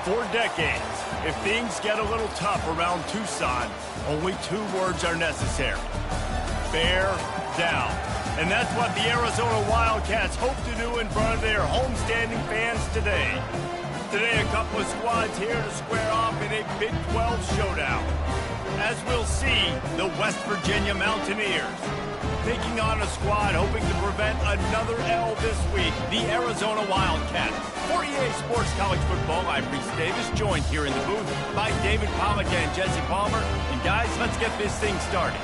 For decades, if things get a little tough around Tucson, only 2 words are necessary. Bear down. And that's what the Arizona Wildcats hope to do in front of their homestanding fans today. Today, a couple of squads here to square off in a Big 12 showdown. As we'll see, the West Virginia Mountaineers taking on a squad hoping to prevent another L this week, the Arizona Wildcats. For EA Sports College Football, I'm Reese Davis, joined here in the booth by David Pollack and Jesse Palmer. And guys, let's get this thing started.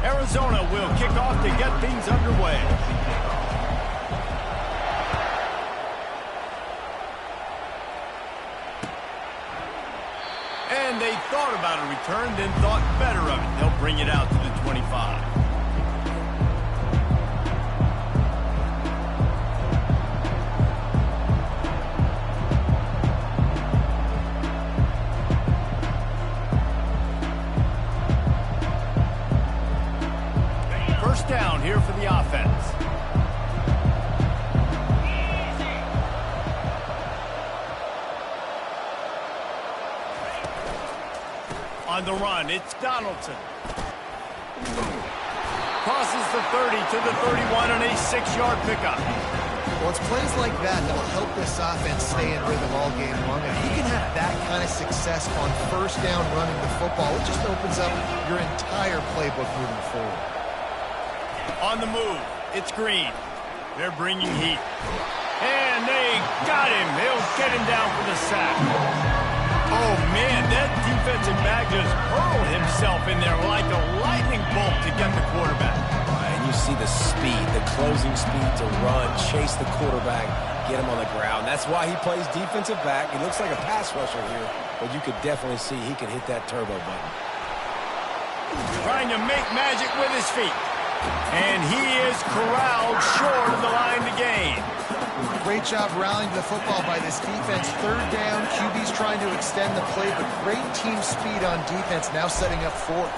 Arizona will kick off to get things underway. And they thought about a return, then thought better of it. They'll bring it out to the 25. First down here for the offense. On the run, it's Donaldson. Crosses the 30 to the 31 on a 6-yard pickup. Well, it's plays like that that will help this offense stay in rhythm all game long. If you can have that kind of success on first down running the football, it just opens up your entire playbook moving forward. On the move, it's Green. They're bringing heat. And they got him. They'll get him down for the sack. Oh, man, that defensive back just hurled himself in there like a lightning bolt to get the quarterback. And you see the speed, the closing speed to run, chase the quarterback, get him on the ground. That's why he plays defensive back. He looks like a pass rusher here, but you could definitely see he can hit that turbo button. Trying to make magic with his feet. And he is corralled short of the line to gain. Great job rallying the football by this defense. Third down, QB's trying to extend the play, but great team speed on defense, now setting up fourth.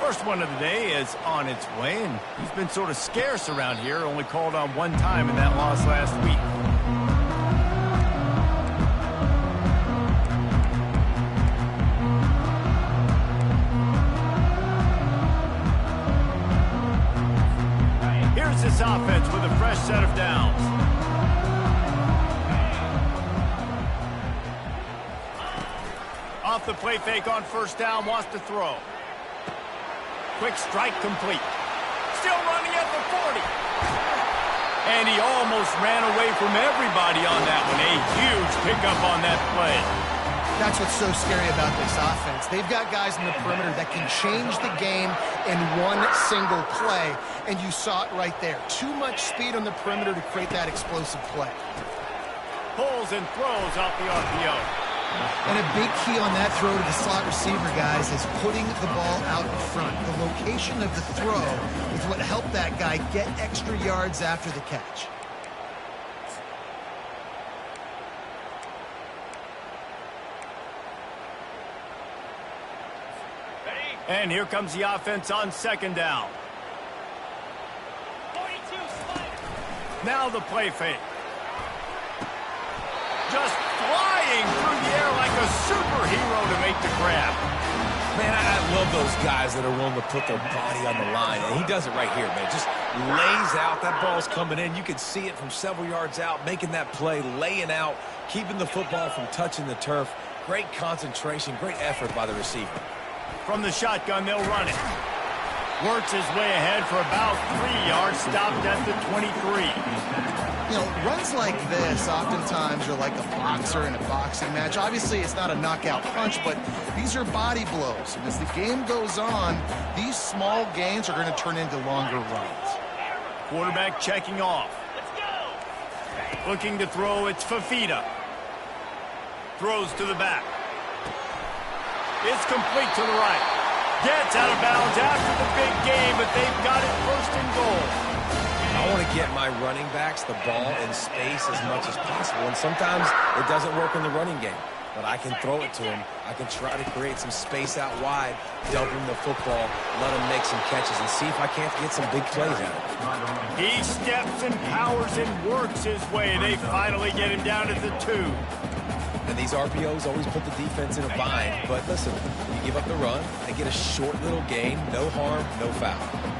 First one of the day is on its way, and he's been sort of scarce around here, only called on 1 time in that loss last week. Here's this offense with a fresh set of downs. Off the play fake on first down, wants to throw. Quick strike complete. Still running at the 40. And he almost ran away from everybody on that one. A huge pickup on that play. That's what's so scary about this offense. They've got guys in the perimeter that can change the game in one single play, and you saw it right there. Too much speed on the perimeter to create that explosive play. Pulls and throws off the RPO. And a big key on that throw to the slot receiver, guys, is putting the ball out in front. The location of the throw is what helped that guy get extra yards after the catch. And here comes the offense on second down. Now the play fake. Just flying through the air like a superhero to make the grab. Man, I love those guys that are willing to put their body on the line. And he does it right here, man. Just lays out. That ball's coming in. You can see it from several yards out, making that play, laying out, keeping the football from touching the turf. Great concentration, great effort by the receiver. From the shotgun, they'll run it. Works his way ahead for about 3 yards, stopped at the 23. You know, runs like this oftentimes are like a boxer in a boxing match. Obviously, it's not a knockout punch, but these are body blows. And as the game goes on, these small gains are going to turn into longer runs. Quarterback checking off. Looking to throw, it's Fafita. Throws to the back. It's complete to the right. Gets out of bounds after the big game, but they've got it first and goal. I want to get my running backs the ball in space as much as possible, and sometimes it doesn't work in the running game. but I can throw it to him. I can try to create some space out wide, dump him the football, let him make some catches, and see if I can't get some big plays out of it. He steps and powers and works his way. They finally get him down at the 2. And these RPOs always put the defense in a bind. But listen, you give up the run, they get a short little gain, no harm, no foul.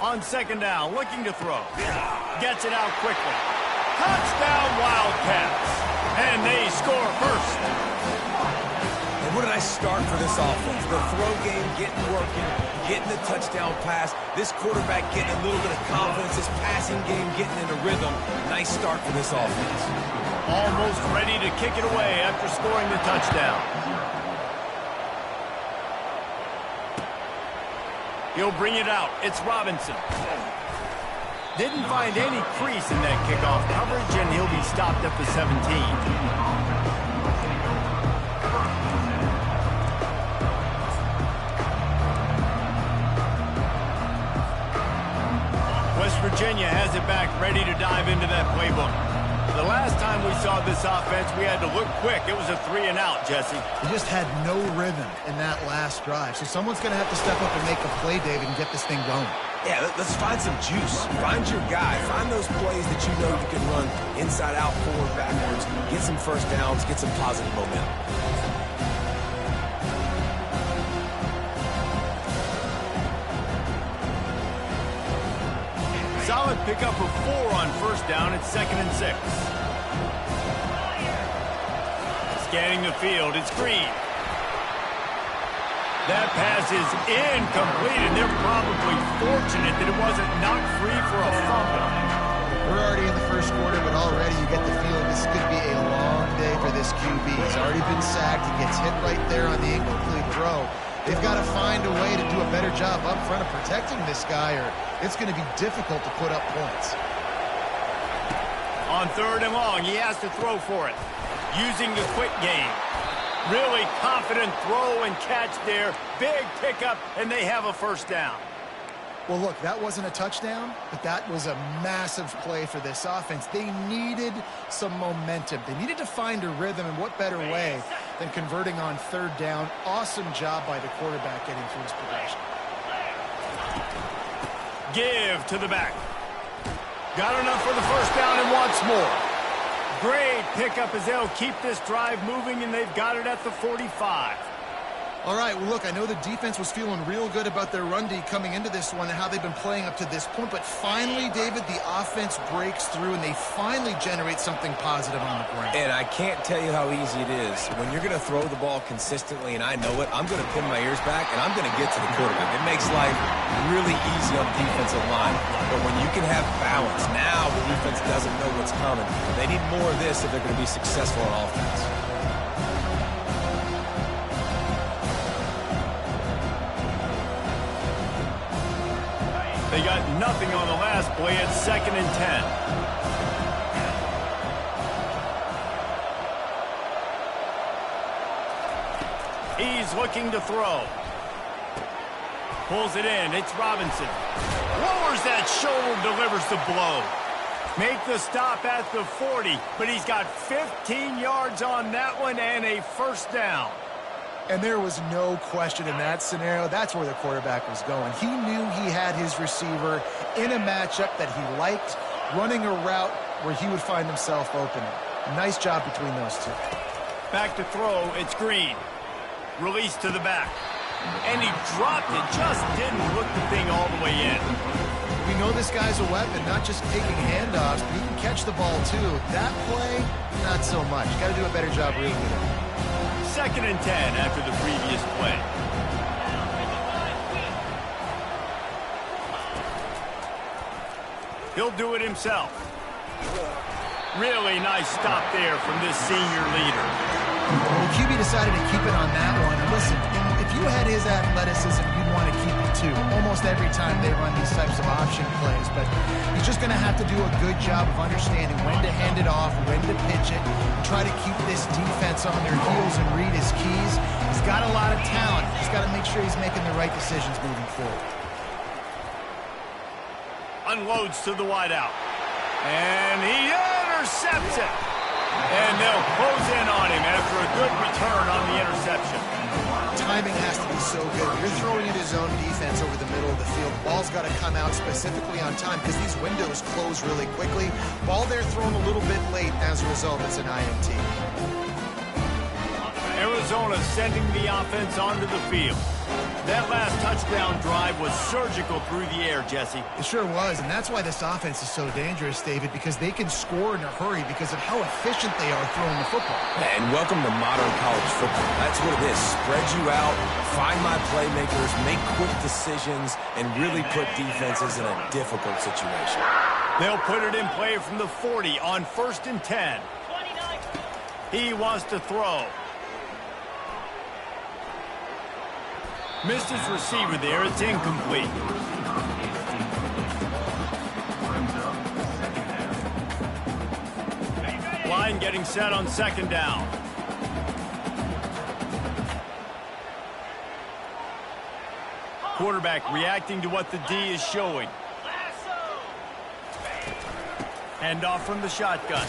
On second down, looking to throw. Gets it out quickly. Touchdown Wildcats. And they score first. And what did I start for this offense? The throw game getting working, getting the touchdown pass. This quarterback getting a little bit of confidence. This passing game getting in a rhythm. Nice start for this offense. Almost ready to kick it away after scoring the touchdown. He'll bring it out. It's Robinson. Didn't find any crease in that kickoff coverage, and he'll be stopped at the 17. West Virginia has it back, ready to dive into that playbook. The last time we saw this offense, we had to look quick. It was a 3-and-out, Jesse. He just had no rhythm in that last drive. So someone's going to have to step up and make a play, David, and get this thing going. Yeah, let's find some juice. Find your guy. Find those plays that you know you can run inside out, forward, backwards. Get some first downs. Get some positive momentum. Solid pickup of 4 on first down. It's 2nd and 6. Scanning the field. It's Green. That pass is incomplete, and they're probably fortunate that it wasn't knocked free for a fumble. We're already in the first quarter, but already you get the feeling this is going to be a long day for this QB. He's already been sacked. He gets hit right there on the incomplete throw. They've got to find a way to do a better job up front of protecting this guy, or it's going to be difficult to put up points. On 3rd and long, he has to throw for it. Using the quick game. Really confident throw and catch there. Big pickup, and they have a first down. Well, look, that wasn't a touchdown, but that was a massive play for this offense. They needed some momentum. They needed to find a rhythm, and what better way than converting on 3rd down. Awesome job by the quarterback getting through his progression. Give to the back. Got enough for the first down and wants more. Great pickup as they'll keep this drive moving, and they've got it at the 45. All right, well, look, I know the defense was feeling real good about their run D coming into this one and how they've been playing up to this point, but finally, David, the offense breaks through, and they finally generate something positive on the ground. And I can't tell you how easy it is. When you're going to throw the ball consistently, and I know it, I'm going to pin my ears back, and I'm going to get to the quarterback. It makes life really easy on the defensive line. But when you can have balance, now the defense doesn't know what's coming. They need more of this if they're going to be successful on offense. They got nothing on the last play. It's 2nd and 10. He's looking to throw. Pulls it in. It's Robinson. Lowers that shoulder, delivers the blow. Make the stop at the 40, but he's got 15 yards on that one and a first down. And there was no question in that scenario. That's where the quarterback was going. He knew he had his receiver in a matchup that he liked, running a route where he would find himself opening. Nice job between those two. Back to throw, it's Green. Release to the back. And he dropped it, just didn't look the thing all the way in. We know this guy's a weapon, not just taking handoffs, but he can catch the ball too. That play, not so much. Got to do a better job reading it. 2nd and 10 after the previous play. He'll do it himself. Really nice stop there from this senior leader. Well, the QB decided to keep it on that one. And listen, if you had his athleticism, you'd want to keep it too. Almost every time they run these types of option plays. But he's just going to have to do a good job of understanding when to hand it off, when to pitch it, and try to keep this defense on their heels and read his keys. He's got a lot of talent. He's got to make sure he's making the right decisions moving forward. Unloads to the wideout. And he intercepts it. And they'll close in on him after a good return on the interception. Timing has to be so good. You're throwing at his own defense over the middle of the field. Ball's got to come out specifically on time because these windows close really quickly. Ball there thrown a little bit late. As a result, it's an INT. Arizona sending the offense onto the field. That last touchdown drive was surgical through the air, Jesse. It sure was, and that's why this offense is so dangerous, David, because they can score in a hurry because of how efficient they are throwing the football. And welcome to modern college football. That's what it is. Spread you out, find my playmakers, make quick decisions, and really put defenses in a difficult situation. They'll put it in play from the 40 on 1st and 10. He wants to throw. Missed his receiver there. It's incomplete. Line getting set on 2nd down. Quarterback reacting to what the D is showing. Hand off from the shotgun.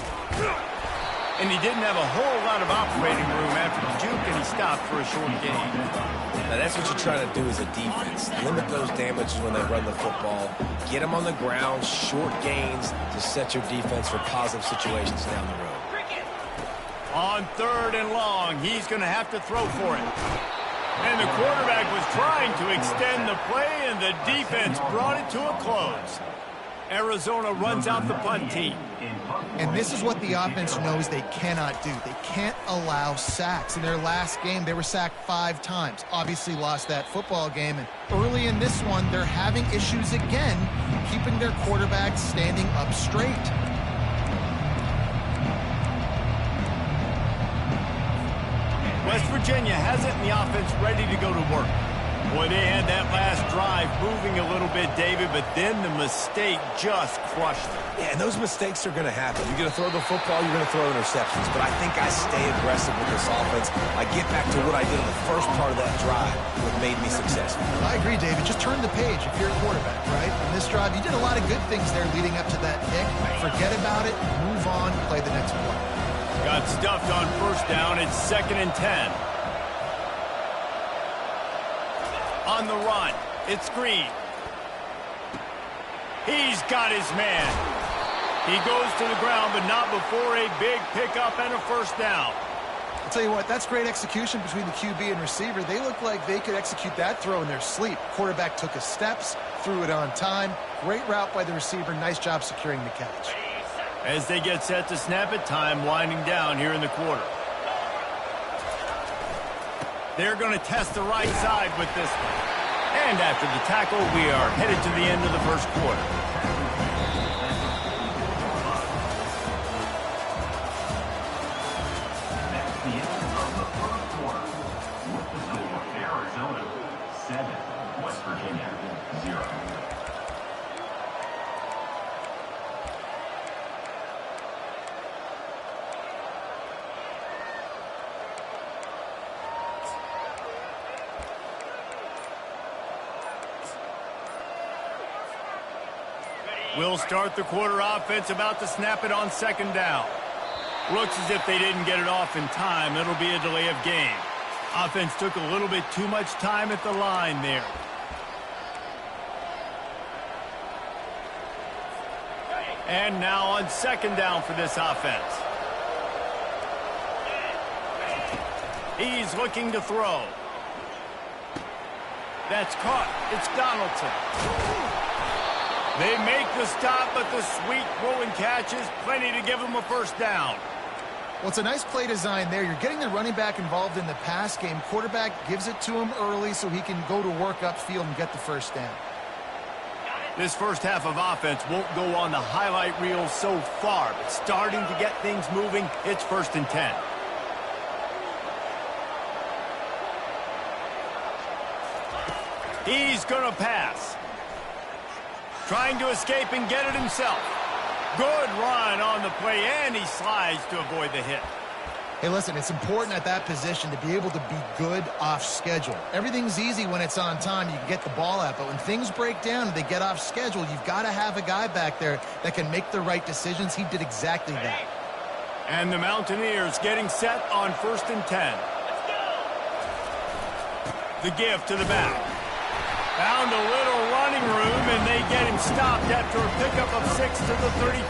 And he didn't have a whole lot of operating room after the juke, and he stopped for a short gain. Now, that's what you're trying to do as a defense. Limit those damages when they run the football. Get them on the ground, short gains to set your defense for positive situations down the road. On 3rd and long, he's going to have to throw for it. And the quarterback was trying to extend the play, and the defense brought it to a close. Arizona runs out the punt team. And this is what the offense knows they cannot do. They can't allow sacks. In their last game, they were sacked 5 times. Obviously lost that football game. And early in this one, they're having issues again, keeping their quarterback standing up straight. West Virginia has it in the offense ready to go to work. Boy, they had that last drive moving a little bit, David, but then the mistake just crushed them. Yeah, and those mistakes are going to happen. You're going to throw the football, you're going to throw interceptions. But I think I stay aggressive with this offense. I get back to what I did in the first part of that drive, what made me successful. I agree, David. Just turn the page if you're a quarterback, right? On this drive, you did a lot of good things there leading up to that pick. Forget about it, move on, play the next play. Got stuffed on 1st down. It's 2nd and 10. On the run, it's Green. He's got his man. He goes to the ground, but not before a big pickup and a 1st down. I'll tell you what, that's great execution between the QB and receiver. They look like they could execute that throw in their sleep. Quarterback took his steps, threw it on time. Great route by the receiver. Nice job securing the catch. As they get set to snap it, time winding down here in the quarter. They're going to test the right side with this one. And after the tackle, we are headed to the end of the 1st quarter. That's the end of the 1st quarter. With the score, Arizona 7, West Virginia 0. We'll start the quarter offense, about to snap it on 2nd down. Looks as if they didn't get it off in time. It'll be a delay of game. Offense took a little bit too much time at the line there. And now on 2nd down for this offense. He's looking to throw. That's caught. It's Donaldson. They make the stop, but the sweet throw and catch is plenty to give them a 1st down. Well, it's a nice play design there. You're getting the running back involved in the pass game. Quarterback gives it to him early so he can go to work upfield and get the 1st down. This first half of offense won't go on the highlight reel so far, but starting to get things moving, it's 1st and 10. He's going to pass. Trying to escape and get it himself. Good run on the play, and he slides to avoid the hit. Hey, listen, it's important at that position to be able to be good off schedule. Everything's easy when it's on time. You can get the ball out, but when things break down and they get off schedule, you've got to have a guy back there that can make the right decisions. He did exactly that. And the Mountaineers getting set on 1st and 10. The give to the back. Found a little running room, and they get him stopped after a pickup of 6 to the 32.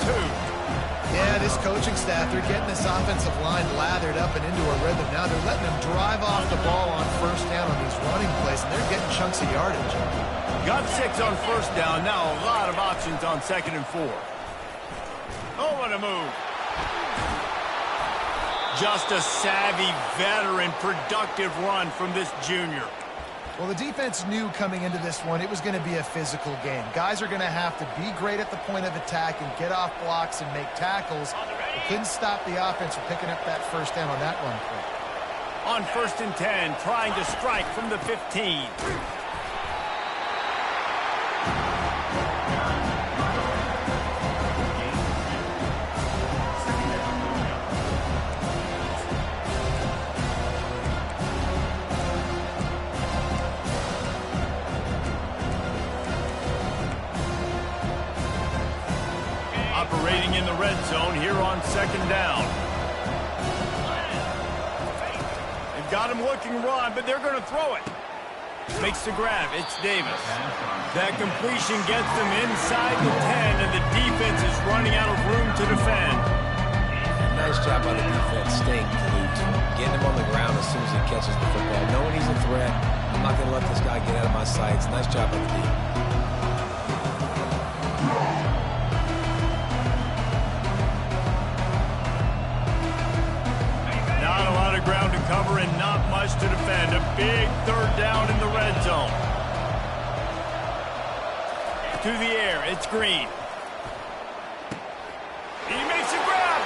Yeah, this coaching staff, they're getting this offensive line lathered up and into a rhythm. Now they're letting them drive off the ball on 1st down on these running plays, and they're getting chunks of yardage. Got 6 on 1st down. Now a lot of options on 2nd and 4. Oh, what a move. Just a savvy, veteran, productive run from this junior. Well, the defense knew coming into this one it was going to be a physical game. Guys are going to have to be great at the point of attack and get off blocks and make tackles. They couldn't stop the offense from picking up that 1st down on that run play. On 1st and 10, trying to strike from the 15. Operating in the red zone here on 2nd down. They've got him looking run, but they're going to throw it. Makes the grab. It's Davis. That completion gets them inside the 10, and the defense is running out of room to defend. Nice job by the defense staying glued. Getting him on the ground as soon as he catches the football. Knowing he's a threat, I'm not going to let this guy get out of my sights. Nice job by the defense. Ground to cover and not much to defend. A big 3rd down in the red zone. To the air, it's Green. He makes a grab.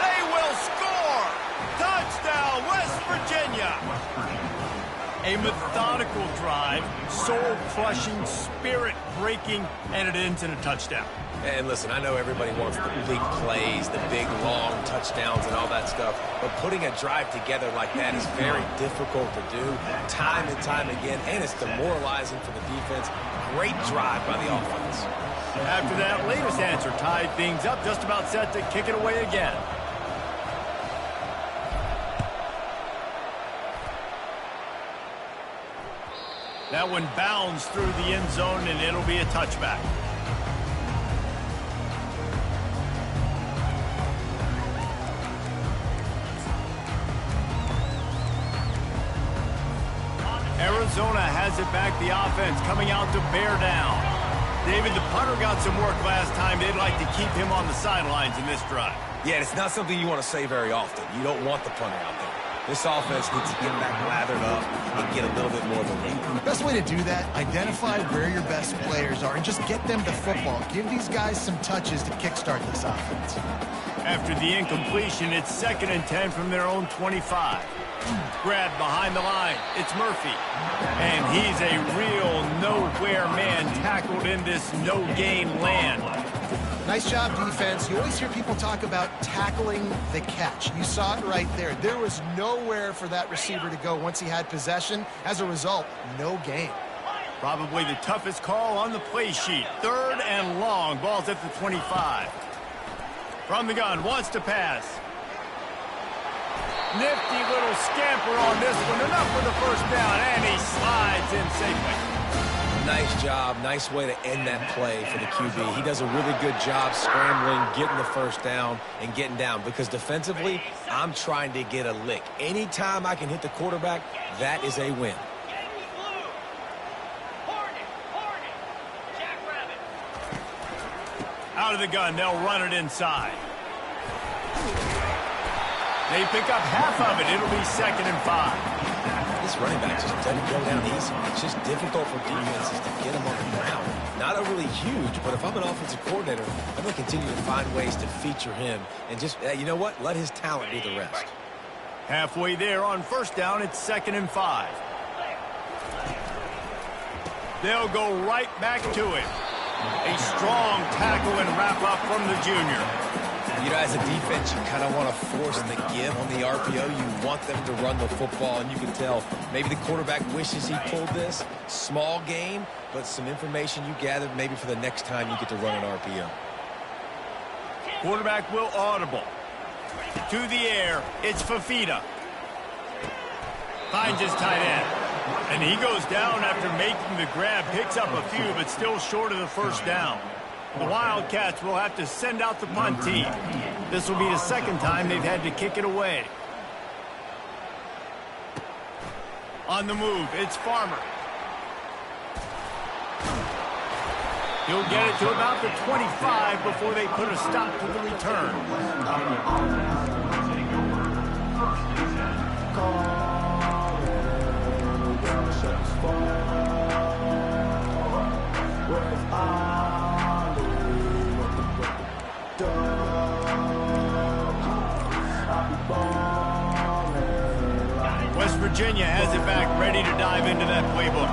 They will score. Touchdown, West Virginia. A methodical drive, soul-crushing, spirit-breaking, and it ends in a touchdown. And listen, I know everybody wants the big plays, the big, long touchdowns and all that stuff, but putting a drive together like that is very difficult to do time and time again, and it's demoralizing for the defense. Great drive by the offense. After that latest answer tied things up, just about set to kick it away again. That one bounds through the end zone, and it'll be a touchback. Arizona has it back, the offense coming out to bear down. David, the punter got some work last time. They'd like to keep him on the sidelines in this drive. Yeah, it's not something you want to say very often. You don't want the punter out there. This offense needs to get back lathered up and get a little bit more of a lead. The best way to do that, identify where your best players are and just get them the football. Give these guys some touches to kickstart this offense. After the incompletion, it's 2nd and 10 from their own 25. Grabbed behind the line. It's Murphy. And he's a real nowhere man tackled in this no-gain land. Nice job, defense. You always hear people talk about tackling the catch. You saw it right there. There was nowhere for that receiver to go once he had possession. As a result, no gain. Probably the toughest call on the play sheet. 3rd and long. Ball's at the 25. From the gun, wants to pass. Nifty little scamper on this one. Enough for the 1st down, and he slides in safely. Nice job. Nice way to end that play for the QB. He does a really good job scrambling, getting the 1st down, and getting down. Because defensively, I'm trying to get a lick. Anytime I can hit the quarterback, that is a win. Out of the gun, they'll run it inside. They pick up half of it. It'll be 2nd and 5. This running back just doesn't go down easy. It's just difficult for defenses to get him on the ground. Not overly huge, but if I'm an offensive coordinator, I'm going to continue to find ways to feature him and just, you know what, let his talent do the rest. Halfway there on 1st down, it's 2nd and 5. They'll go right back to it. A strong tackle and wrap-up from the junior. You know, as a defense, you kind of want to force the give on the RPO. You want them to run the football, and you can tell maybe the quarterback wishes he pulled this. Small gain, but some information you gathered maybe for the next time you get to run an RPO. Quarterback will audible. To the air, it's Fafita. Finds his tight end. And he goes down after making the grab. Picks up a few, but still short of the first down. The Wildcats will have to send out the punt team. This will be the second time they've had to kick it away. On the move, it's Farmer. He'll get it to about the 25 before they put a stop to the return. West Virginia has it back, ready to dive into that playbook.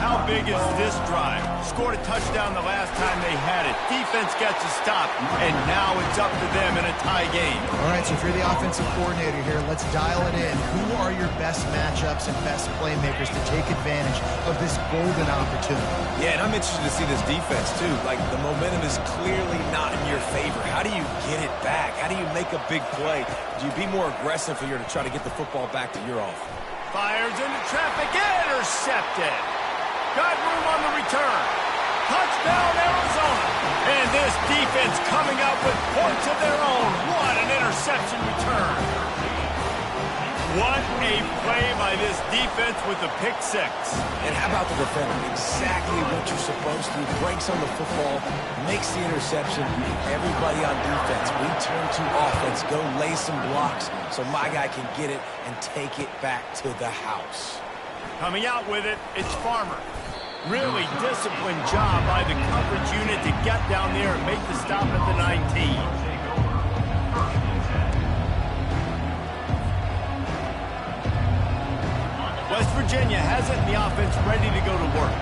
How big is this drive? Scored a touchdown the last time they had it. Defense gets a stop, and now it's up to them in a tie game. All right, so if you're the offensive coordinator here, let's dial it in. Who are your best matchups and best playmakers to take advantage of this golden opportunity? Yeah, and I'm interested to see this defense, too. Like, the momentum is clearly not in your favor. How do you get it back? How do you make a big play? Do you be more aggressive here to try to get the football back to your offense? Fires into traffic, intercepted. Got room on the return. Touchdown, Arizona. And this defense coming up with points of their own. What an interception return. What a play by this defense with the pick six. And how about the defender? Exactly what you're supposed to do. Breaks on the football, makes the interception. Everybody on defense, we turn to offense. Go lay some blocks so my guy can get it and take it back to the house. Coming out with it, it's Farmer. Really disciplined job by the coverage unit to get down there and make the stop at the 19. West Virginia has it in the offense ready to go to work.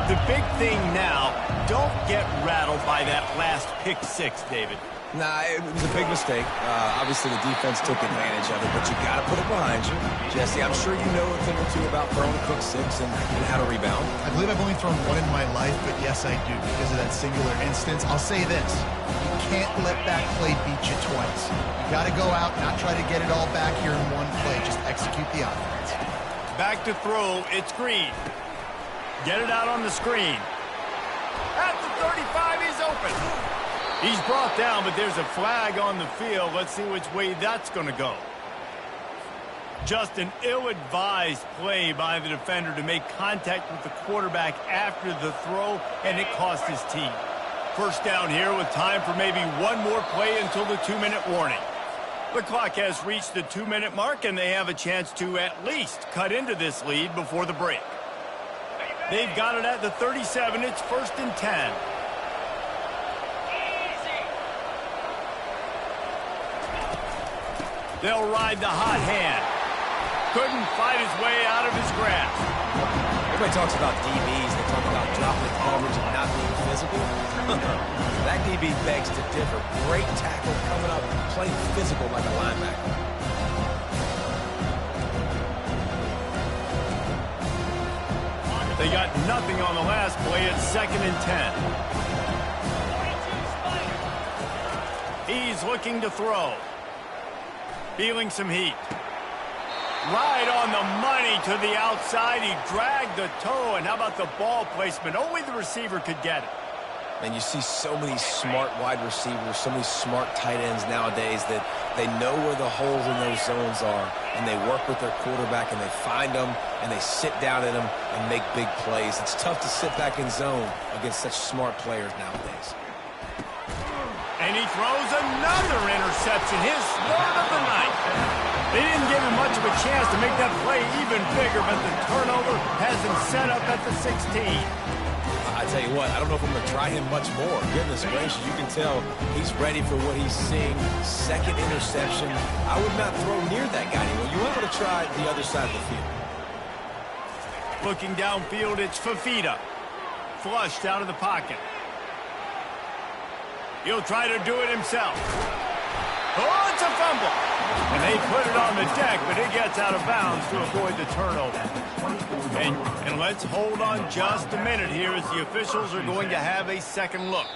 The big thing now, don't get rattled by that last pick six, David. Nah, it was a big mistake. Obviously, the defense took advantage of it, but you got to put it behind you. Jesse, I'm sure you know a thing or two about throwing a pick six and how to rebound. I believe I've only thrown one in my life, but yes, I do because of that singular instance. I'll say this. You can't let that play beat you twice. You got to go out, not try to get it all back here in one play. Just execute the offense. Back to throw, it's Green. Get it out on the screen. At the 35, he's open. He's brought down, but there's a flag on the field. Let's see which way that's going to go. Just an ill-advised play by the defender to make contact with the quarterback after the throw, and it cost his team. First down here with time for maybe one more play until the 2-minute warning. The clock has reached the 2-minute mark, and they have a chance to at least cut into this lead before the break. They've got it at the 37. It's 1st and 10. They'll ride the hot hand. Couldn't fight his way out of his grasp. Everybody talks about DBs. They talk about dropping the coverage and not being physical. That DB begs to differ. Great tackle coming up, playing physical like a linebacker. They got nothing on the last play. It's 2nd and 10. He's looking to throw. Feeling some heat. Right on the money to the outside. He dragged the toe. And how about the ball placement? Only the receiver could get it. And you see so many smart wide receivers, so many smart tight ends nowadays that they know where the holes in those zones are, and they work with their quarterback, and they find them, and they sit down in them and make big plays. It's tough to sit back in zone against such smart players nowadays. And he throws another interception, his 3rd of the night. They didn't give him much of a chance to make that play even bigger, but the turnover has him set up at the 16. I tell you what, I don't know if I'm going to try him much more. Goodness gracious, you can tell he's ready for what he's seeing. 2nd interception. I would not throw near that guy anymore. You want to try the other side of the field. Looking downfield, it's Fafita. flushed out of the pocket. He'll try to do it himself. Oh, it's a fumble. And they put it on the deck, but it gets out of bounds to avoid the turnover. And let's hold on just a minute here as the officials are going to have a second look.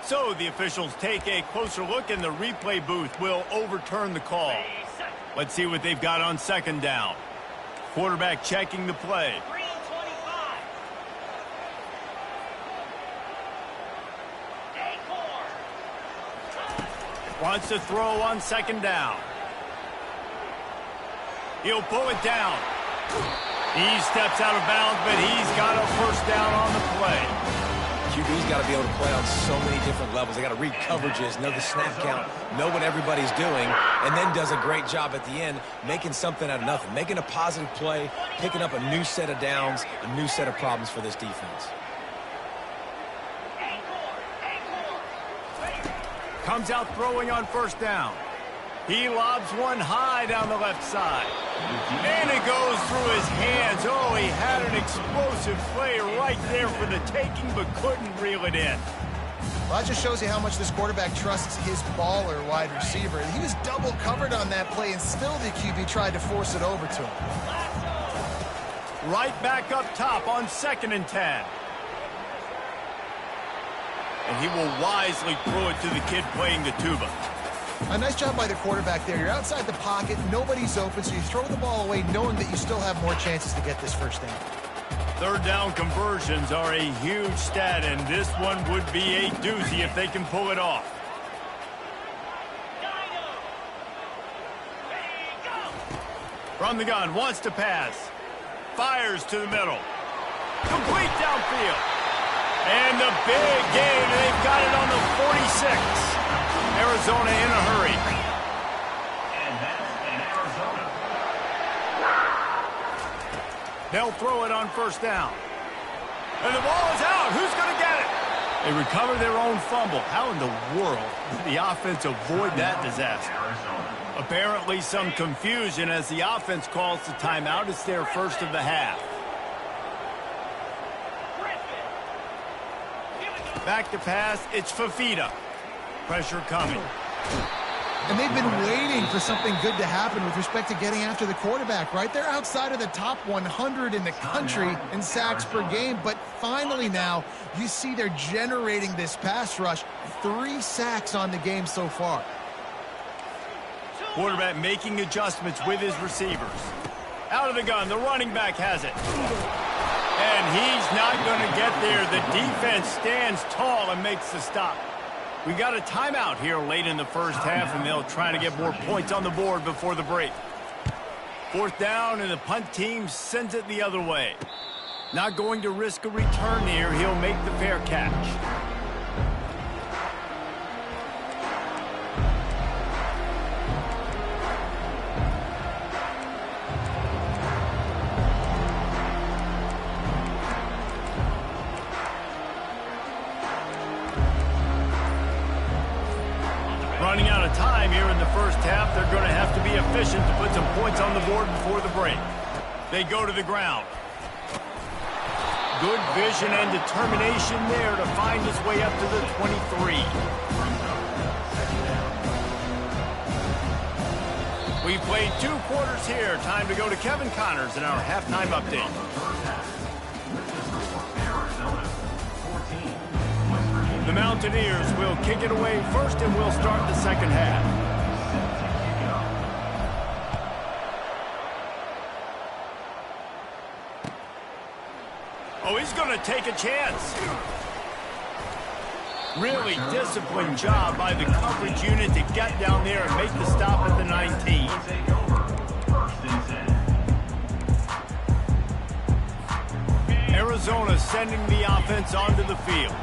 So the officials take a closer look, and the replay booth will overturn the call. Let's see what they've got on second down. Quarterback checking the play. Wants to throw on second down. He'll pull it down. He steps out of bounds, but he's got a first down on the play. QB's got to be able to play on so many different levels. They got to read coverages, know the snap count, know what everybody's doing, and then does a great job at the end making something out of nothing, making a positive play, picking up a new set of downs, a new set of problems for this defense. Comes out throwing on first down. He lobs one high down the left side. And it goes through his hands. Oh, he had an explosive play right there for the taking, but couldn't reel it in. Well, that just shows you how much this quarterback trusts his baller wide receiver. He was double covered on that play, and still the QB tried to force it over to him. Right back up top on 2nd and 10. And he will wisely throw it to the kid playing the tuba. A nice job by the quarterback there. You're outside the pocket, nobody's open, so you throw the ball away knowing that you still have more chances to get this first down. Third down conversions are a huge stat, and this one would be a doozy if they can pull it off. From the gun, wants to pass. Fires to the middle. Complete downfield. And the big gain, they've got it on the 46. Arizona in a hurry. And that's in Arizona. They'll throw it on first down. And the ball is out. Who's going to get it? They recover their own fumble. How in the world did the offense avoid that disaster? Apparently some confusion as the offense calls the timeout. It's their first of the half. Back to pass, it's Fafita. Pressure coming. And they've been waiting for something good to happen with respect to getting after the quarterback, right? They're outside of the top 100 in the country in sacks per game, but finally now you see they're generating this pass rush. 3 sacks on the game so far. Quarterback making adjustments with his receivers. Out of the gun, the running back has it. And he's not going to get there. The defense stands tall and makes the stop. We got a timeout here late in the first half, and they'll try to get more points on the board before the break. Fourth down, and the punt team sends it the other way. Not going to risk a return here. He'll make the fair catch. Running out of time here in the first half. They're going to have to be efficient to put some points on the board before the break. They go to the ground. Good vision and determination there to find his way up to the 23. We played 2 quarters here. Time to go to Kevin Connors in our halftime update. The Mountaineers will kick it away first, and we'll start the second half. Oh, he's going to take a chance. Really disciplined job by the coverage unit to get down there and make the stop at the 19. Arizona sending the offense onto the field.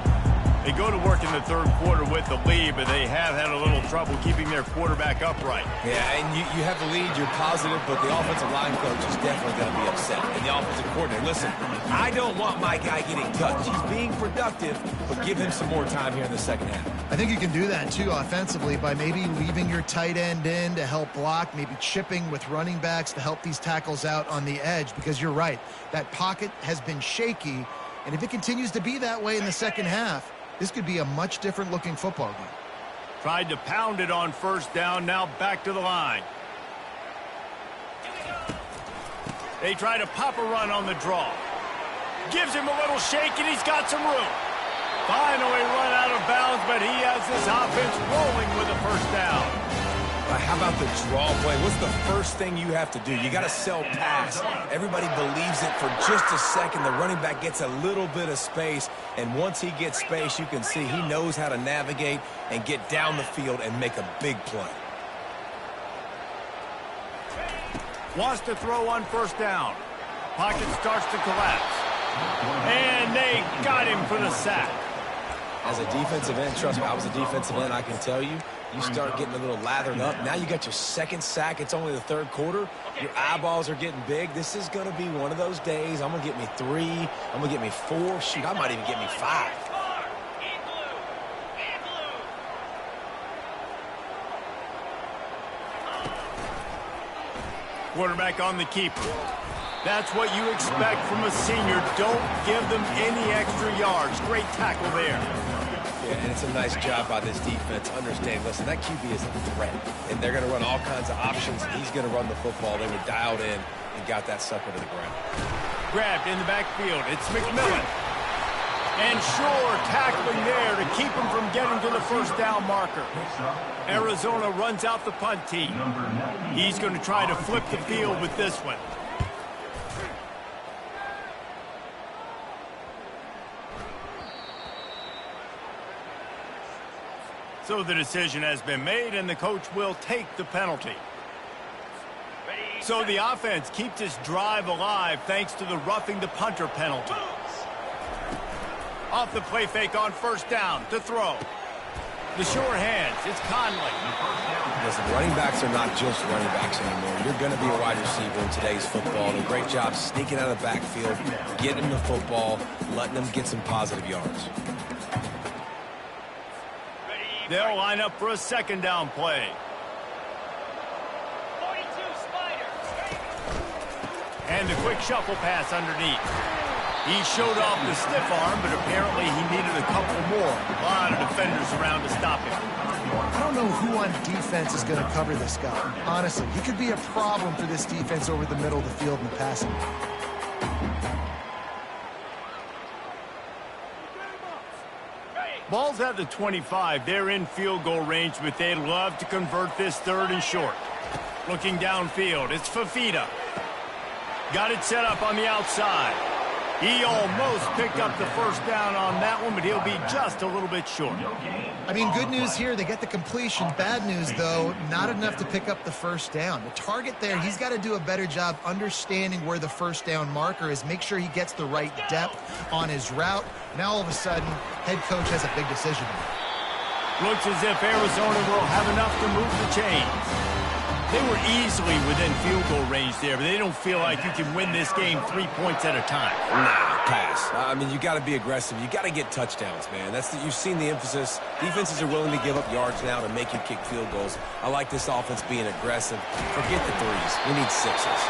They go to work in the third quarter with the lead, but they have had a little trouble keeping their quarterback upright. Yeah, and you have the lead, you're positive, but the offensive line coach is definitely going to be upset. And the offensive coordinator, listen, I don't want my guy getting touched. He's being productive, but give him some more time here in the second half. I think you can do that, too, offensively, by maybe leaving your tight end in to help block, maybe chipping with running backs to help these tackles out on the edge, because you're right. That pocket has been shaky, and if it continues to be that way in the second half, this could be a much different-looking football game. Tried to pound it on first down, now back to the line. They try to pop a run on the draw. Gives him a little shake, and he's got some room. Finally run out of bounds, but he has this offense rolling with a first down. How about the draw play? What's the first thing you have to do? You got to sell pass. Everybody believes it for just a second. The running back gets a little bit of space, and once he gets space, you can see he knows how to navigate and get down the field and make a big play. Wants to throw on first down. Pocket starts to collapse. And they got him for the sack. As a defensive end, trust me, I was a defensive end, I can tell you, you start getting a little lathered up. Now you got your second sack. It's only the third quarter. Your eyeballs are getting big. This is going to be one of those days. I'm going to get me 3. I'm going to get me 4. Shoot, I might even get me 5. Quarterback on the keeper. That's what you expect from a senior. Don't give them any extra yards. Great tackle there. Yeah, and it's a nice job by this defense. Understand, listen, that QB is a threat, and they're going to run all kinds of options. He's going to run the football. They were dialed in and got that sucker to the ground. Grabbed in the backfield. It's McMillan. And sure, tackling there to keep him from getting to the first down marker. Arizona runs out the punt team. He's going to try to flip the field with this one. So the decision has been made, and the coach will take the penalty. So the offense keeps its drive alive thanks to the roughing the punter penalty. Off the play fake on first down to throw. The sure hands, it's Conley. Listen, running backs are not just running backs anymore. You're going to be a wide receiver in today's football. And a great job sneaking out of the backfield, getting the football, letting them get some positive yards. They'll line up for a second down play. 42 Spider. And the quick shuffle pass underneath. He showed off the stiff arm, but apparently he needed a couple more. A lot of defenders around to stop him. I don't know who on defense is going to cover this guy. Honestly, he could be a problem for this defense over the middle of the field in the passing game. Ball's at the 25. They're in field goal range, but they'd love to convert this third and short. Looking downfield, it's Fafita. Got it set up on the outside. He almost picked up the first down on that one, but he'll be just a little bit short. I mean, good news here, they get the completion. Bad news, though, not enough to pick up the first down. The target there, he's got to do a better job understanding where the first down marker is, make sure he gets the right depth on his route. Now, all of a sudden, head coach has a big decision to make. Looks as if Arizona will have enough to move the chains. They were easily within field goal range there, but they don't feel like you can win this game 3 points at a time. Nah, pass. I mean, you got to be aggressive. You got to get touchdowns, man. You've seen the emphasis. Defenses are willing to give up yards now to make you kick field goals. I like this offense being aggressive. Forget the 3s. We need 6s.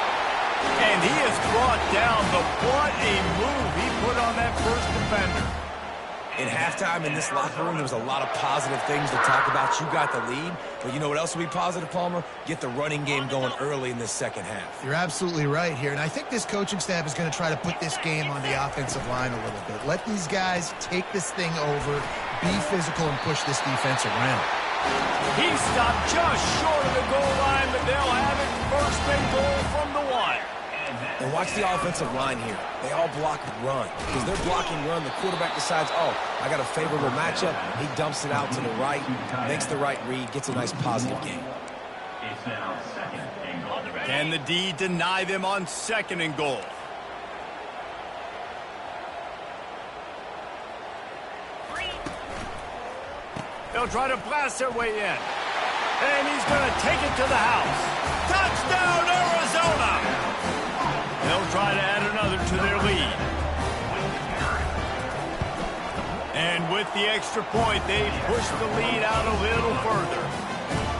And he is brought down, but what a move he put on that first defender. In halftime in this locker room, there was a lot of positive things to talk about. You got the lead, but you know what else will be positive, Palmer? Get the running game going early in this second half. You're absolutely right here, and I think this coaching staff is going to try to put this game on the offensive line a little bit. Let these guys take this thing over, be physical, and push this defense around. He stopped just short of the goal line, but they'll have it first and goal from the 1. And watch the offensive line here. They all block run. Because they're blocking run, the quarterback decides, oh, I got a favorable matchup. He dumps it out to the right, makes the right read, gets a nice positive game. It's now second and goal. Can the D deny them on second and goal? They'll try to blast their way in. And he's going to take it to the house. Touchdown, Arizona! They'll try to add another to their lead. And with the extra point, they push the lead out a little further.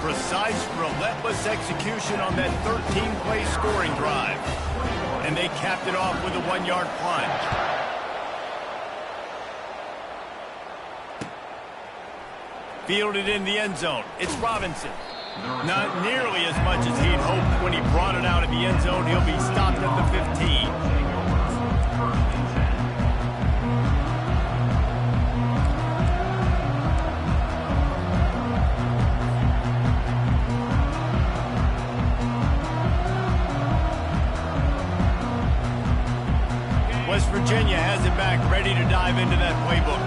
Precise, relentless execution on that 13-play scoring drive. And they capped it off with a 1-yard plunge. Fielded in the end zone. It's Robinson. Not nearly as much as he'd hoped when he brought it out of the end zone. He'll be stopped at the 15. West Virginia has it back, ready to dive into that playbook.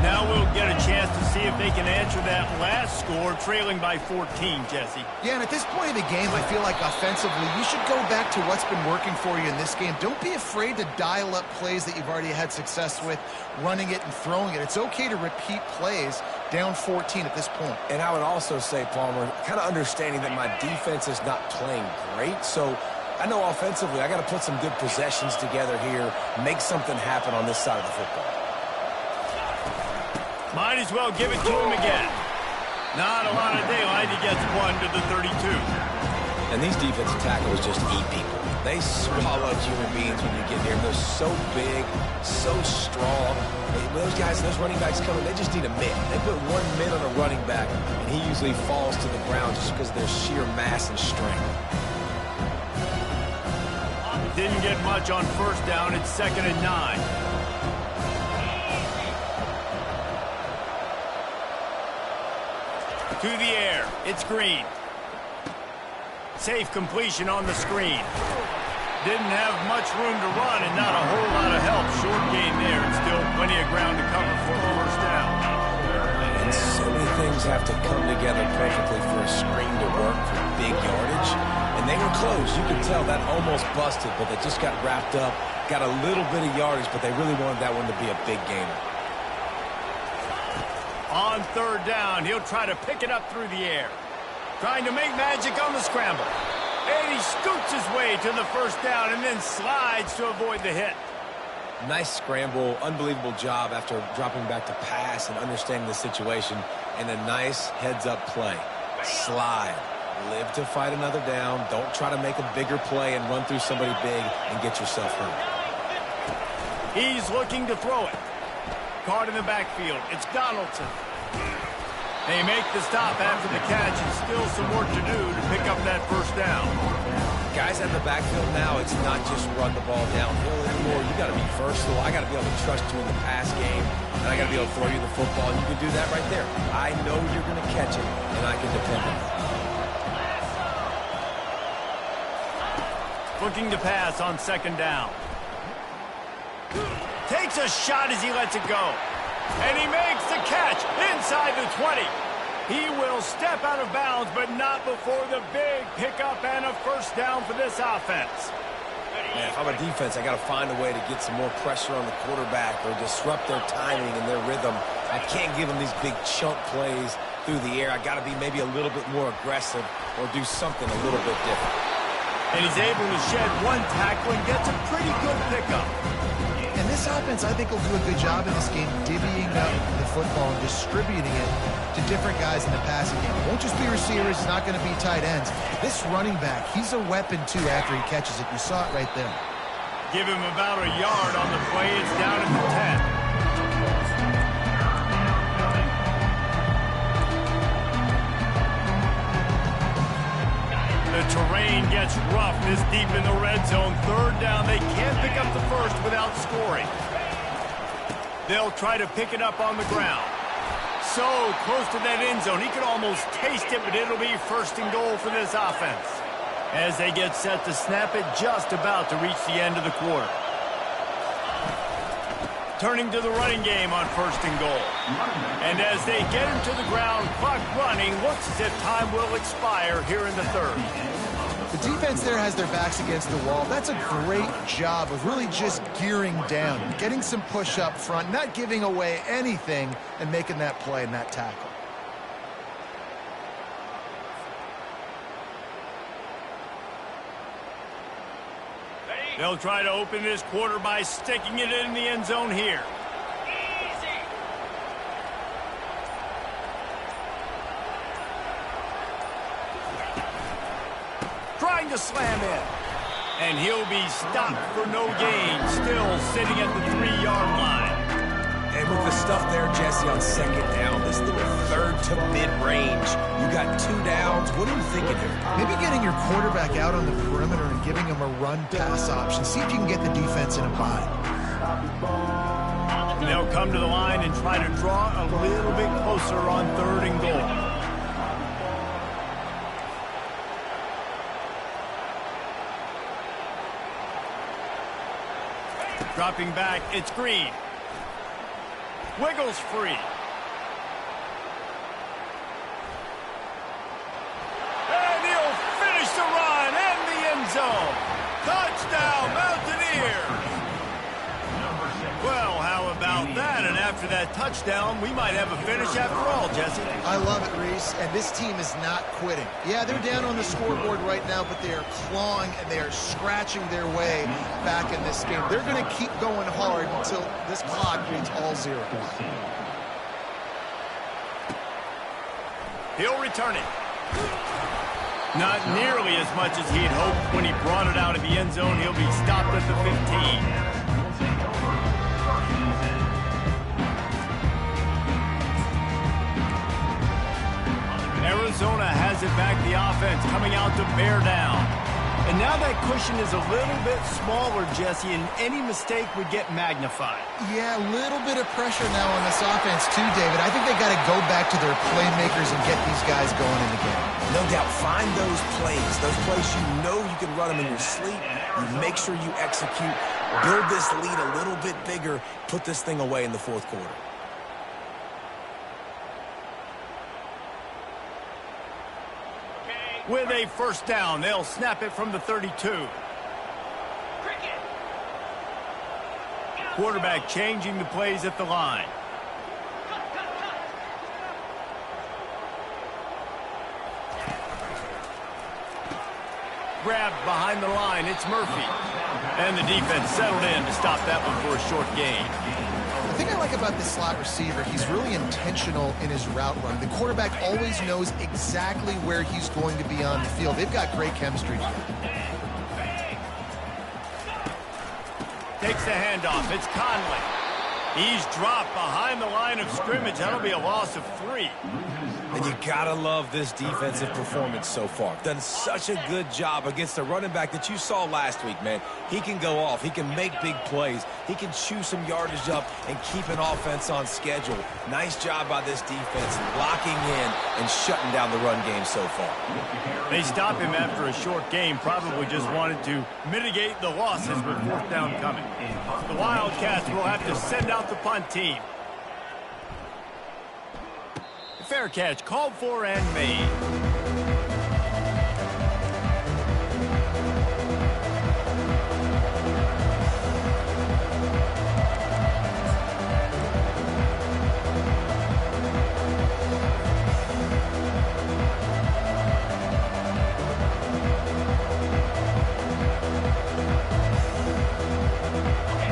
Now we'll get a chance to see if they can answer that last score, trailing by 14, Jesse. Yeah, and at this point of the game, I feel like offensively, you should go back to what's been working for you in this game. Don't be afraid to dial up plays that you've already had success with, running it and throwing it. It's okay to repeat plays down 14 at this point. And I would also say, Palmer, kind of understanding that my defense is not playing great, so I know offensively I got to put some good possessions together here, make something happen on this side of the football. Might as well give it to him again. Not a lot of daylight. He gets one to the 32. And these defensive tackles just eat people. They swallow human beings when you get here. They're so big, so strong. Those guys, those running backs coming, they just need a min. They put 1 min on a running back, and he usually falls to the ground just because of their sheer mass and strength. Didn't get much on first down. It's 2nd and 9. To the air. It's Green. Safe completion on the screen. Didn't have much room to run and not a whole lot of help. Short gain there and still plenty of ground to cover for the first down. And so many things have to come together perfectly for a screen to work for big yardage. And they were close. You could tell that almost busted, but they just got wrapped up, got a little bit of yardage, but they really wanted that one to be a big gainer. On 3rd down, he'll try to pick it up through the air. Trying to make magic on the scramble. And he scoots his way to the first down and then slides to avoid the hit. Nice scramble, unbelievable job after dropping back to pass and understanding the situation, and a nice heads-up play. Slide. Live to fight another down. Don't try to make a bigger play and run through somebody big and get yourself hurt. He's looking to throw it. Caught in the backfield. It's Donaldson. They make the stop after the catch and still some work to do to pick up that first down. Guys at the backfield now, it's not just run the ball downhill anymore. You got to be versatile. I got to be able to trust you in the pass game, and I got to be able to throw you the football. And you can do that right there. I know you're going to catch it, and I can depend on it. Looking to pass on 2nd down. Takes a shot as he lets it go. And he makes the catch inside the 20. He will step out of bounds, but not before the big pickup and a first down for this offense. Man, if I'm a defense, I got to find a way to get some more pressure on the quarterback or disrupt their timing and their rhythm. I can't give them these big chunk plays through the air. I got to be maybe a little bit more aggressive or do something a little bit different. And he's able to shed one tackle and gets a pretty good pickup. And this offense, I think, will do a good job in this game divvying up the football and distributing it to different guys in the passing game. It won't just be receivers. It's not going to be tight ends. This running back, he's a weapon, too, after he catches it. You saw it right there. Give him about a yard on the play. It's down at the 10. The terrain gets rough this deep in the red zone. 3rd down, they can't pick up the first without scoring. They'll try to pick it up on the ground. So close to that end zone, he could almost taste it, but it'll be 1st and goal for this offense. As they get set to snap it, just about to reach the end of the quarter. Turning to the running game on 1st and goal. And as they get him to the ground, clock running, looks as if time will expire here in the 3rd. The defense there has their backs against the wall. That's a great job of really just gearing down, getting some push up front, not giving away anything, and making that play and that tackle. They'll try to open this quarter by sticking it in the end zone here. Trying to slam in. And he'll be stopped for no gain, still sitting at the 3-yard line. And with the stuff there, Jesse, on second down, this little third to mid-range, you got 2 downs. What are you thinking here? Maybe getting your quarterback out on the perimeter and giving him a run-pass option. See if you can get the defense in a bind. They'll come to the line and try to draw a little bit closer on 3rd and goal. Dropping back, it's Green. Wiggles free. And he'll finish the run and the end zone. Touchdown, Mountaineers. Well, how about that? And after that touchdown, we might have a finish after all, Jesse. I love it, Reese, and this team is not quitting. Yeah, they're down on the scoreboard right now, but they are clawing and they are scratching their way back in this game. They're going to keep going hard until this clock reads all 0. He'll return it. Not nearly as much as he'd hoped when he brought it out of the end zone. He'll be stopped at the 15. Arizona has it back, the offense coming out to bear down. And now that cushion is a little bit smaller, Jesse, and any mistake would get magnified. Yeah, a little bit of pressure now on this offense too, David. I think they got to go back to their playmakers and get these guys going in the game. No doubt, find those plays you know you can run them in your sleep. You make sure you execute, build this lead a little bit bigger, put this thing away in the 4th quarter. With a first down, they'll snap it from the 32. Quarterback changing the plays at the line. Grabbed behind the line, it's Murphy. And the defense settled in to stop that one for a short gain. The thing I like about this slot receiver, he's really intentional in his route run. The quarterback always knows exactly where he's going to be on the field. They've got great chemistry. Takes the handoff. It's Conley. He's dropped behind the line of scrimmage. That'll be a loss of 3. And you gotta love this defensive performance so far. Done such a good job against the running back that you saw last week, man. He can go off. He can make big plays. He can chew some yardage up and keep an offense on schedule. Nice job by this defense, locking in and shutting down the run game so far. They stop him after a short game. Probably just wanted to mitigate the losses with 4th down coming. The Wildcats will have to send out the punt team. Fair catch called for and made.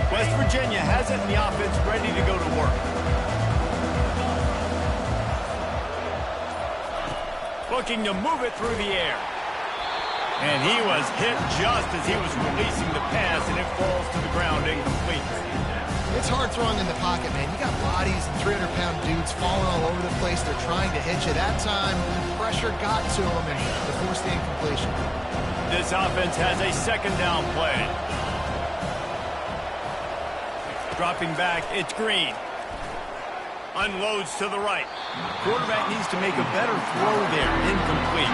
West Virginia has it in the offense ready to go to work. Looking to move it through the air. And he was hit just as he was releasing the pass, and it falls to the ground incomplete. It's hard throwing in the pocket, man. You got bodies and 300-pound dudes falling all over the place. They're trying to hit you. That time, pressure got to him, and they forced the incompletion. This offense has a 2nd down play. Dropping back, it's Green. Unloads to the right. Quarterback needs to make a better throw there. Incomplete.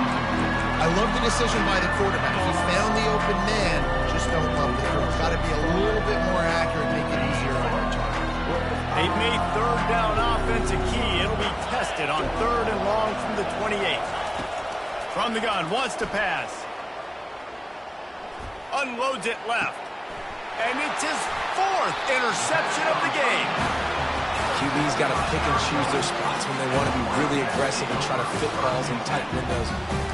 I love the decision by the quarterback. He found the open man. Just don't love the throw. Got to be a little bit more accurate, make it easier on our target. They've made 3rd down offense a key. It'll be tested on 3rd and long from the 28. From the gun, wants to pass. Unloads it left. And it's his 4th interception of the game. QB's got to pick and choose their spots when they want to be really aggressive and try to fit balls in tight windows.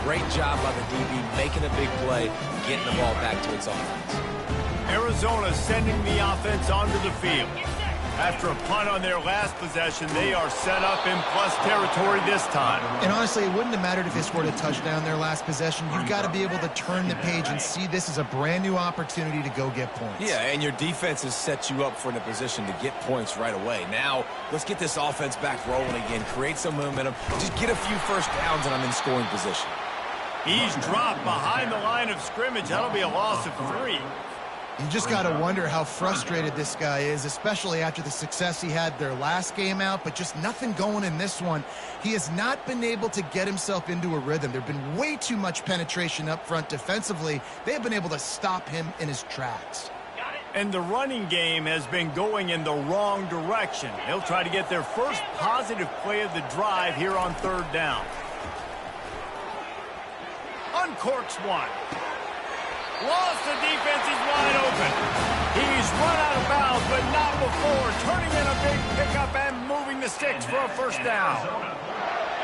Great job by the DB making a big play, getting the ball back to its offense. Arizona sending the offense onto the field. After a punt on their last possession, they are set up in plus territory this time. And honestly, it wouldn't have mattered if they scored a touchdown their last possession. You've got to be able to turn the page and see this as a brand new opportunity to go get points. Yeah, and your defense has set you up for the position to get points right away. Now, let's get this offense back rolling again, create some momentum, just get a few first downs, and I'm in scoring position. He's dropped behind the line of scrimmage. That'll be a loss of 3. You just got to wonder how frustrated this guy is, especially after the success he had their last game out, but just nothing going in this one. He has not been able to get himself into a rhythm. There's been way too much penetration up front defensively. They have been able to stop him in his tracks. And the running game has been going in the wrong direction. They'll try to get their first positive play of the drive here on 3rd down. Uncorks one. Lost, the defense is wide open. He's run out of bounds, but not before. Turning in a big pickup and moving the sticks for a first down.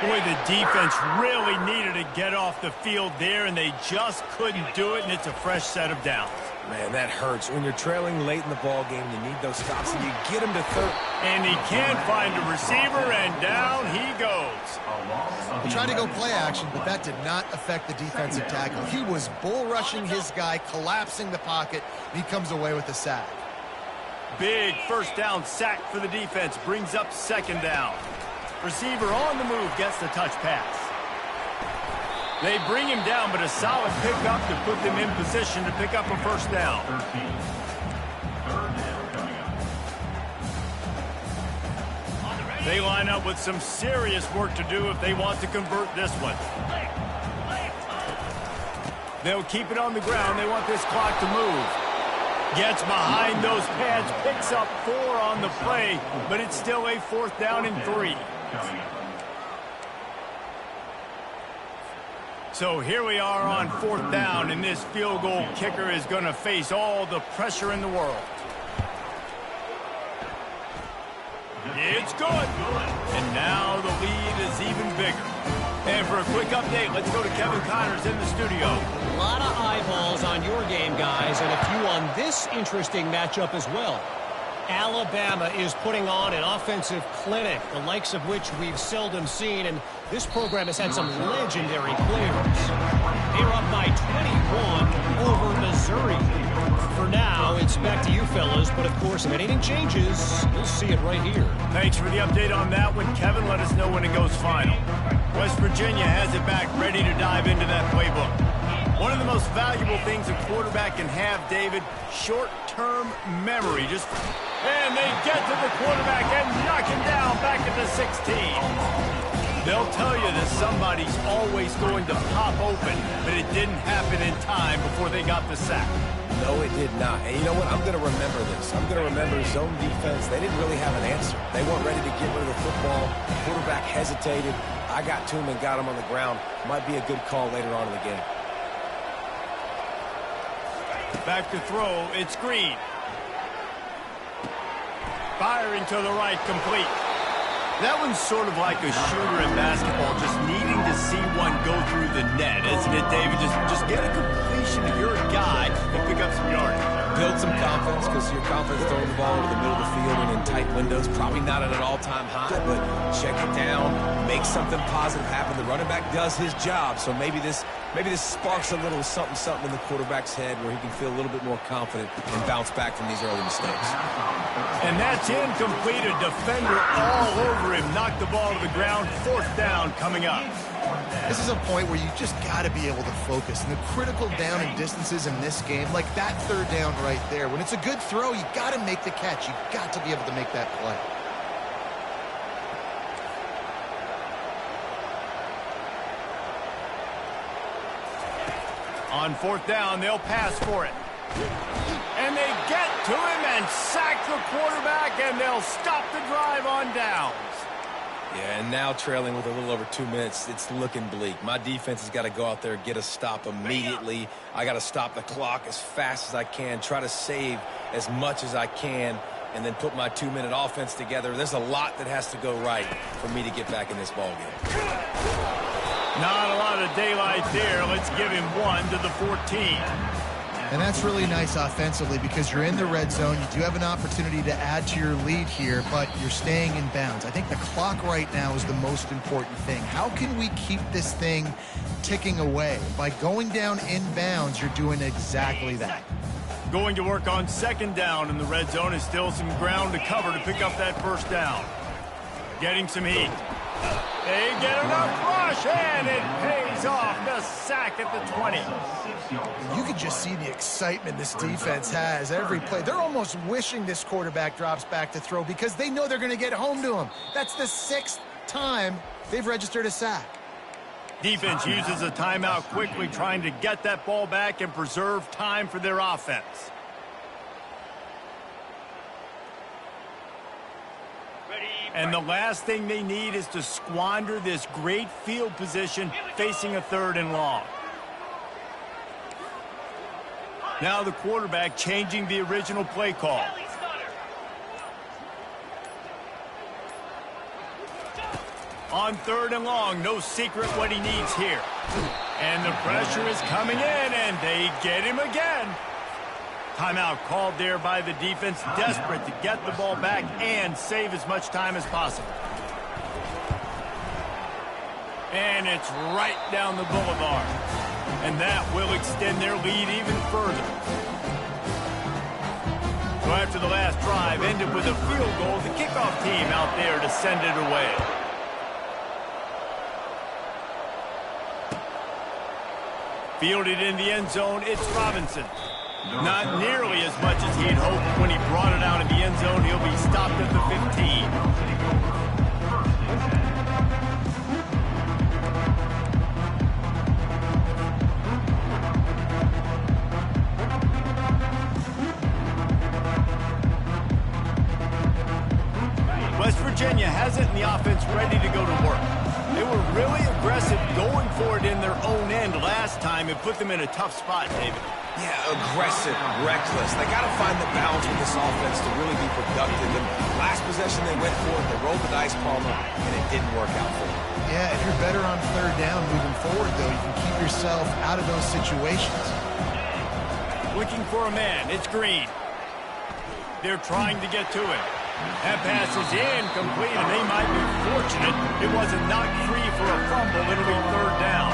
Boy, the defense really needed to get off the field there, and they just couldn't do it, and it's a fresh set of downs. Man, that hurts. When you're trailing late in the ball game, you need those stops, and you get him to 3rd. And he can't find a receiver, and down he goes. He tried to go play action, but that did not affect the defensive tackle. He was bull rushing his guy, collapsing the pocket, and he comes away with a sack. Big first down sack for the defense, brings up 2nd down. Receiver on the move, gets the touch pass. They bring him down, but a solid pickup to put them in position to pick up a first down. 13. 3rd down coming up. They line up with some serious work to do if they want to convert this one. They'll keep it on the ground. They want this clock to move. Gets behind those pads, picks up 4 on the play, but it's still a 4th down and 3. So here we are on 4th down, and this field goal kicker is going to face all the pressure in the world. It's good. And now the lead is even bigger. And for a quick update, let's go to Kevin Connors in the studio. A lot of eyeballs on your game, guys, and a few on this interesting matchup as well. Alabama is putting on an offensive clinic, the likes of which we've seldom seen, and this program has had some legendary players. They're up by 21 over Missouri. For now, it's back to you fellas, but of course, if anything changes, you'll see it right here. Thanks for the update on that one, Kevin. Let us know when it goes final. West Virginia has it back, ready to dive into that playbook. One of the most valuable things a quarterback can have, David, short-term memory. And they get to the quarterback and knock him down back at the 16. They'll tell you that somebody's always going to pop open, but it didn't happen in time before they got the sack. No, it did not. And you know what? I'm going to remember this. I'm going to remember zone defense. They didn't really have an answer. They weren't ready to get rid of the football. The quarterback hesitated. I got to him and got him on the ground. Might be a good call later on in the game. Back to throw. It's Green. Firing to the right, complete. That one's sort of like a shooter in basketball, just needing to see one go through the net, isn't it, David? Just get a completion to your guy and pick up some yardage. Build some confidence, because your confidence throwing the ball over the middle of the field and in tight windows, probably not at an all-time high, but check it down, make something positive happen. The running back does his job, so maybe this sparks a little something in the quarterback's head where he can feel a little bit more confident and bounce back from these early mistakes. And that's incomplete. A defender all over him. Knocked the ball to the ground. 4th down coming up. This is a point where you just got to be able to focus. And the critical down and distances in this game, like that 3rd down right there, when it's a good throw, you got to make the catch. You got to be able to make that play. On 4th down, they'll pass for it. And they get to him and sack the quarterback, and they'll stop the drive on downs. Yeah, and now trailing with a little over 2 minutes, it's looking bleak. My defense has got to go out there and get a stop immediately. I got to stop the clock as fast as I can, try to save as much as I can, and then put my 2-minute offense together. There's a lot that has to go right for me to get back in this ballgame. Not a lot of daylight there. Let's give him 1 to the 14. And that's really nice offensively because you're in the red zone. You do have an opportunity to add to your lead here, but you're staying in bounds. I think the clock right now is the most important thing. How can we keep this thing ticking away? By going down in bounds, you're doing exactly that. Going to work on second down in the red zone is still some ground to cover to pick up that first down. Getting some heat. They get enough rush, and it pays off. The sack at the 20. You can just see the excitement this defense has every play. They're almost wishing this quarterback drops back to throw because they know they're going to get home to him. That's the 6th time they've registered a sack. Defense uses a timeout quickly, trying to get that ball back and preserve time for their offense. And the last thing they need is to squander this great field position facing a 3rd and long. Now the quarterback changing the original play call. On 3rd and long, no secret what he needs here. And the pressure is coming in, and they get him again. Timeout called there by the defense, desperate to get the ball back and save as much time as possible. And it's right down the boulevard. And that will extend their lead even further. So after the last drive ended with a field goal, the kickoff team out there to send it away. Fielded in the end zone, it's Robinson. Not nearly as much as he had hoped when he brought it out of the end zone. He'll be stopped at the 15. West Virginia has it, and the offense ready to go to work. They were really aggressive going for it in their own end last time and put them in a tough spot, David. Yeah, aggressive, reckless. They got to find the balance with this offense to really be productive. And last possession they went for it, they rolled the dice, Palmer, and it didn't work out for them. Yeah, if you're better on 3rd down moving forward, though, you can keep yourself out of those situations. Looking for a man. It's Green. They're trying to get to him. That pass is incomplete, and they might be fortunate it wasn't knocked free for a fumble. It'll be 3rd down.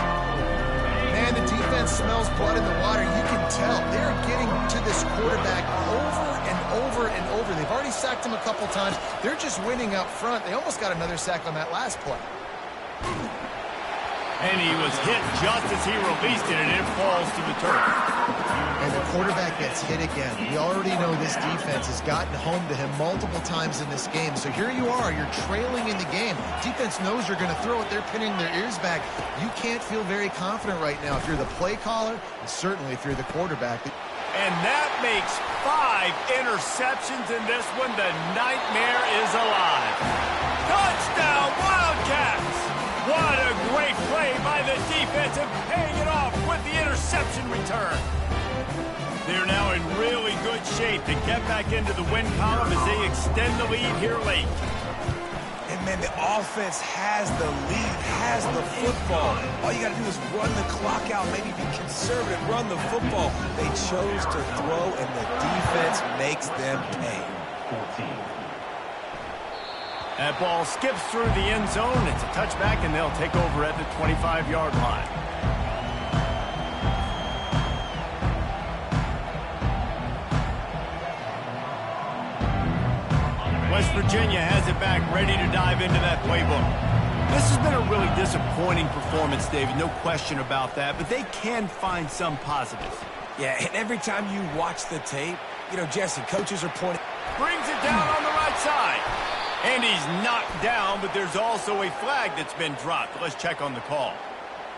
Man, the defense smells blood in the water. You can tell they're getting to this quarterback over and over and over. They've already sacked him a couple times. They're just winning up front. They almost got another sack on that last play. And he was hit just as he released it, and it falls to the turf. And the quarterback gets hit again. We already know this defense has gotten home to him multiple times in this game. So here you are, you're trailing in the game. Defense knows you're going to throw it. They're pinning their ears back. You can't feel very confident right now if you're the play caller, and certainly if you're the quarterback. And that makes 5 interceptions in this one. The nightmare is alive. Touchdown, Wildcats! What a great play by the defense and paying it off with the interception return. They're now in really good shape to get back into the win column as they extend the lead here late. And, man, the offense has the lead, has the football. All you got to do is run the clock out, maybe be conservative, run the football. They chose to throw, and the defense makes them pay. 14. That ball skips through the end zone. It's a touchback, and they'll take over at the 25-yard line. West Virginia has it back, ready to dive into that playbook. This has been a really disappointing performance, David, no question about that, but they can find some positives. Yeah, and every time you watch the tape, you know, Jesse, coaches are pointing. Brings it down on the right side. And he's knocked down, but there's also a flag that's been dropped. Let's check on the call.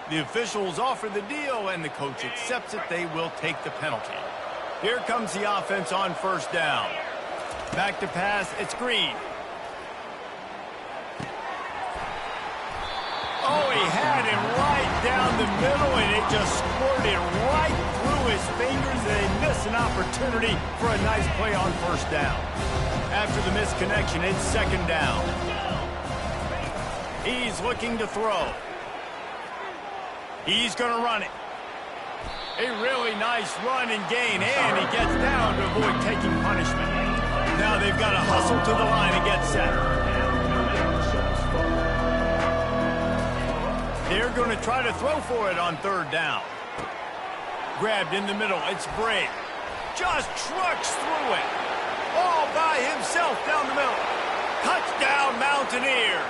The officials offer the deal, and the coach accepts it. They will take the penalty. Here comes the offense on first down. Back to pass, it's Green. Oh, he had him right down the middle, and it just squirted right through his fingers, and they missed miss an opportunity for a nice play on first down. After the missed connection, it's second down. He's looking to throw. He's going to run it. A really nice run and gain, and he gets down to avoid taking punishment. Now they've got to hustle to the line and get set. They're going to try to throw for it on third down. Grabbed in the middle. It's Brave. Just trucks through it. All by himself down the middle. Touchdown, Mountaineers.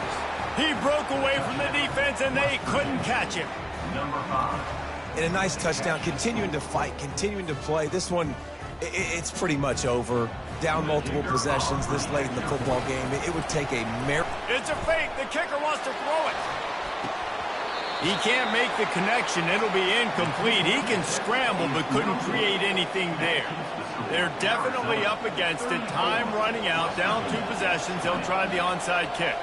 He broke away from the defense, and they couldn't catch him. Number 5. And a nice touchdown, continuing to fight, continuing to play. This one, it's pretty much over. Down multiple possessions this late in the football game. It would take a miracle. It's a fake. The kicker wants to throw it. He can't make the connection. It'll be incomplete. He can scramble but couldn't create anything there. They're definitely up against it. Time running out. Down 2 possessions. They'll try the onside kick.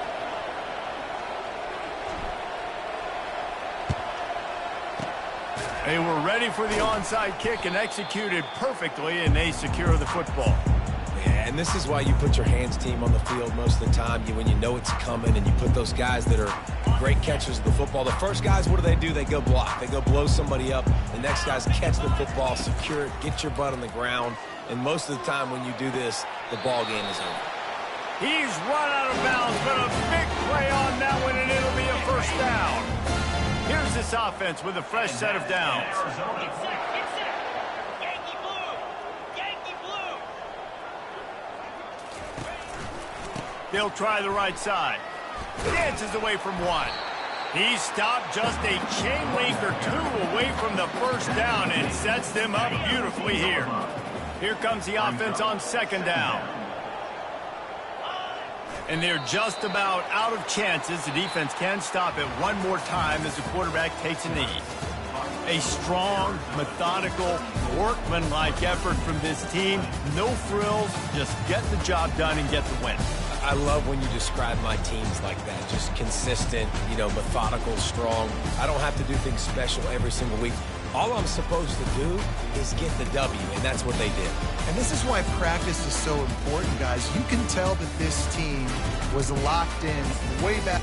They were ready for the onside kick and executed perfectly, and they secure the football. Yeah, and this is why you put your hands team on the field most of the time when you know it's coming, and you put those guys that are great catchers of the football. The first guys, what do? They go block. They go blow somebody up. The next guys catch the football, secure it, get your butt on the ground. And most of the time when you do this, the ball game is over. He's run out of bounds, but a big play on that one, and it'll be a first down. Here's this offense with a fresh set of downs. Arizona. Yankee blue! Yankee blue! They'll try the right side. Dances away from one. He stopped just a chain link or 2 away from the first down and sets them up beautifully here. Here comes the offense on second down. And they're just about out of chances. The defense can stop it one more time as the quarterback takes a knee. A strong, methodical, workmanlike effort from this team. No frills, just get the job done and get the win. I love when you describe my teams like that. Just consistent, methodical, strong. I don't have to do things special every single week. All I'm supposed to do is get the W, and that's what they did. And this is why practice is so important, guys. You can tell that this team was locked in way back.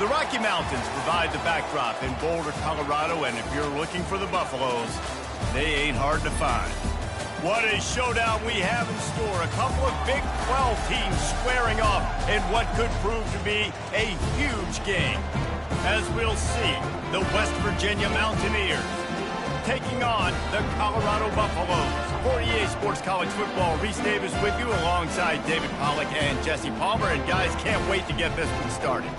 The Rocky Mountains provide the backdrop in Boulder, Colorado, and if you're looking for the Buffaloes, they ain't hard to find. What a showdown we have in store. A couple of Big 12 teams squaring off in what could prove to be a huge game. As we'll see, the West Virginia Mountaineers taking on the Colorado Buffaloes. For EA Sports College Football, Reese Davis with you alongside David Pollack and Jesse Palmer. And guys, can't wait to get this one started.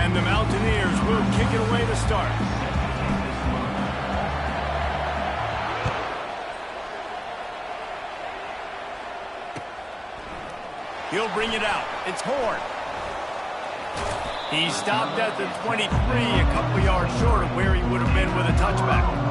The Mountaineers will kick it away to start. He'll bring it out. It's Horn. He stopped at the 23, a couple yards short of where he would have been with a touchback.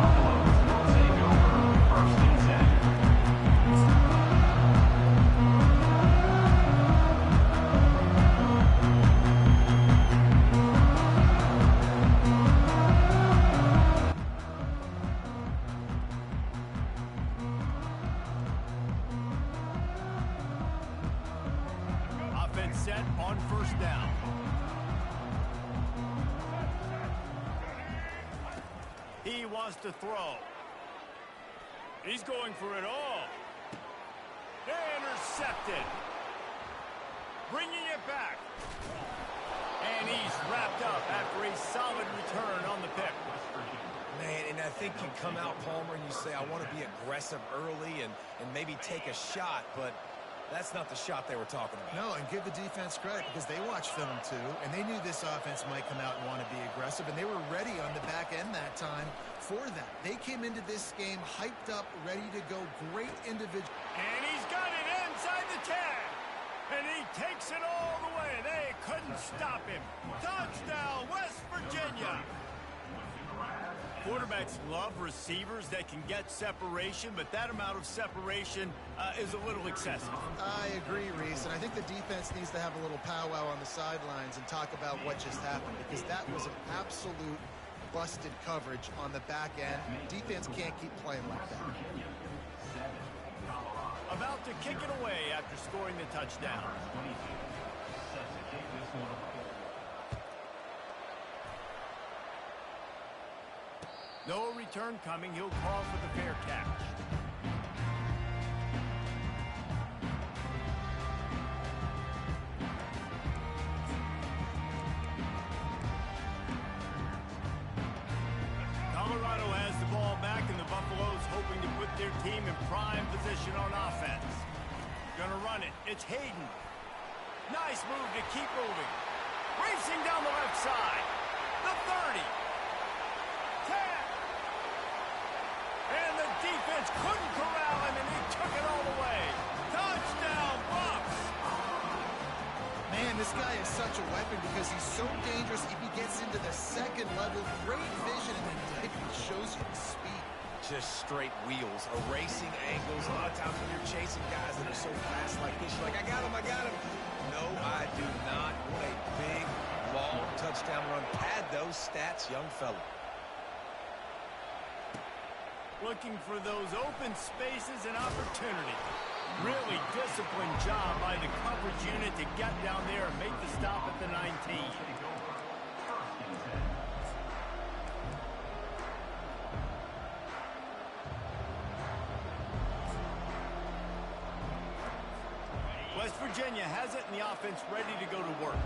Set on first down. He wants to throw. He's going for it all. Intercepted. Bringing it back. And he's wrapped up after a solid return on the pick. Man, and I think you come out, Palmer, and you say, I want to be aggressive early and maybe take a shot, but that's not the shot they were talking about. No, and give the defense credit because they watched film too, and they knew this offense might come out and want to be aggressive, and they were ready on the back end that time for that. They came into this game hyped up, ready to go. Great individual. And he's got it inside the 10. And he takes it all the way. They couldn't stop him. Touchdown, West Virginia. Quarterbacks love receivers that can get separation, but that amount of separation is a little excessive. I agree, Reese, and I think the defense needs to have a little powwow on the sidelines and talk about what just happened, because that was an absolute busted coverage on the back end. Defense can't keep playing like that. About to kick it away after scoring the touchdown. No return coming. He'll call for the fair catch. Colorado has the ball back, and the Buffaloes hoping to put their team in prime position on offense. Gonna run it. It's Hayden. Nice move to keep moving. Racing down the left side. The 30. 10. And the defense couldn't corral him, and he took it all the way. Touchdown, Bucks! Man, this guy is such a weapon because he's so dangerous if he gets into the second level. Great vision, and then he shows you the speed. Just straight wheels, erasing angles. A lot of times when you're chasing guys that are so fast like this, you're like, I got him. No, I do not. What a big, long touchdown run. Pad those stats, young fella. Looking for those open spaces and opportunity. Really disciplined job by the coverage unit to get down there and make the stop at the 19. West Virginia has it, and the offense ready to go to work.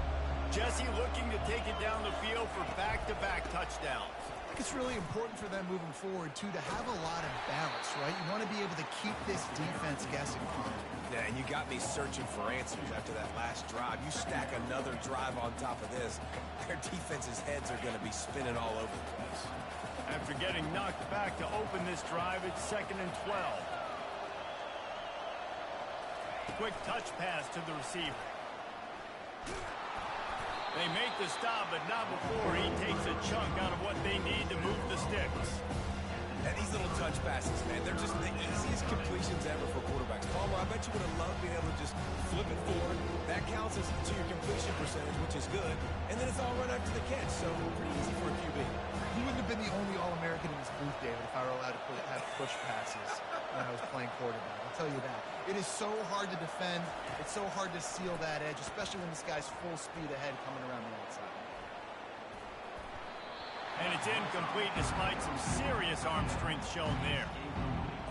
Jesse looking to take it down the field for back-to-back touchdowns. I think it's really important for them moving forward, too, to have a lot of balance, right? You want to be able to keep this defense guessing. Yeah, and you got me searching for answers after that last drive. You stack another drive on top of this, their defense's heads are going to be spinning all over the place. After getting knocked back to open this drive, it's 2nd and 12. Quick touch pass to the receiver. They make the stop, but not before he takes a chunk out of what they need to move the sticks. And these little touch passes, man, they're just the easiest completions ever for quarterbacks. Palmer, I bet you would have loved being able to just flip it forward. That counts as to your completion percentage, which is good. And then it's all run after the catch, so pretty easy for a QB. He wouldn't have been the only All-American in his booth, David, if I were allowed to have push passes when I was playing quarterback. I'll tell you that. It is so hard to defend. It's so hard to seal that edge, especially when this guy's full speed ahead coming around the outside. And it's incomplete despite some serious arm strength shown there.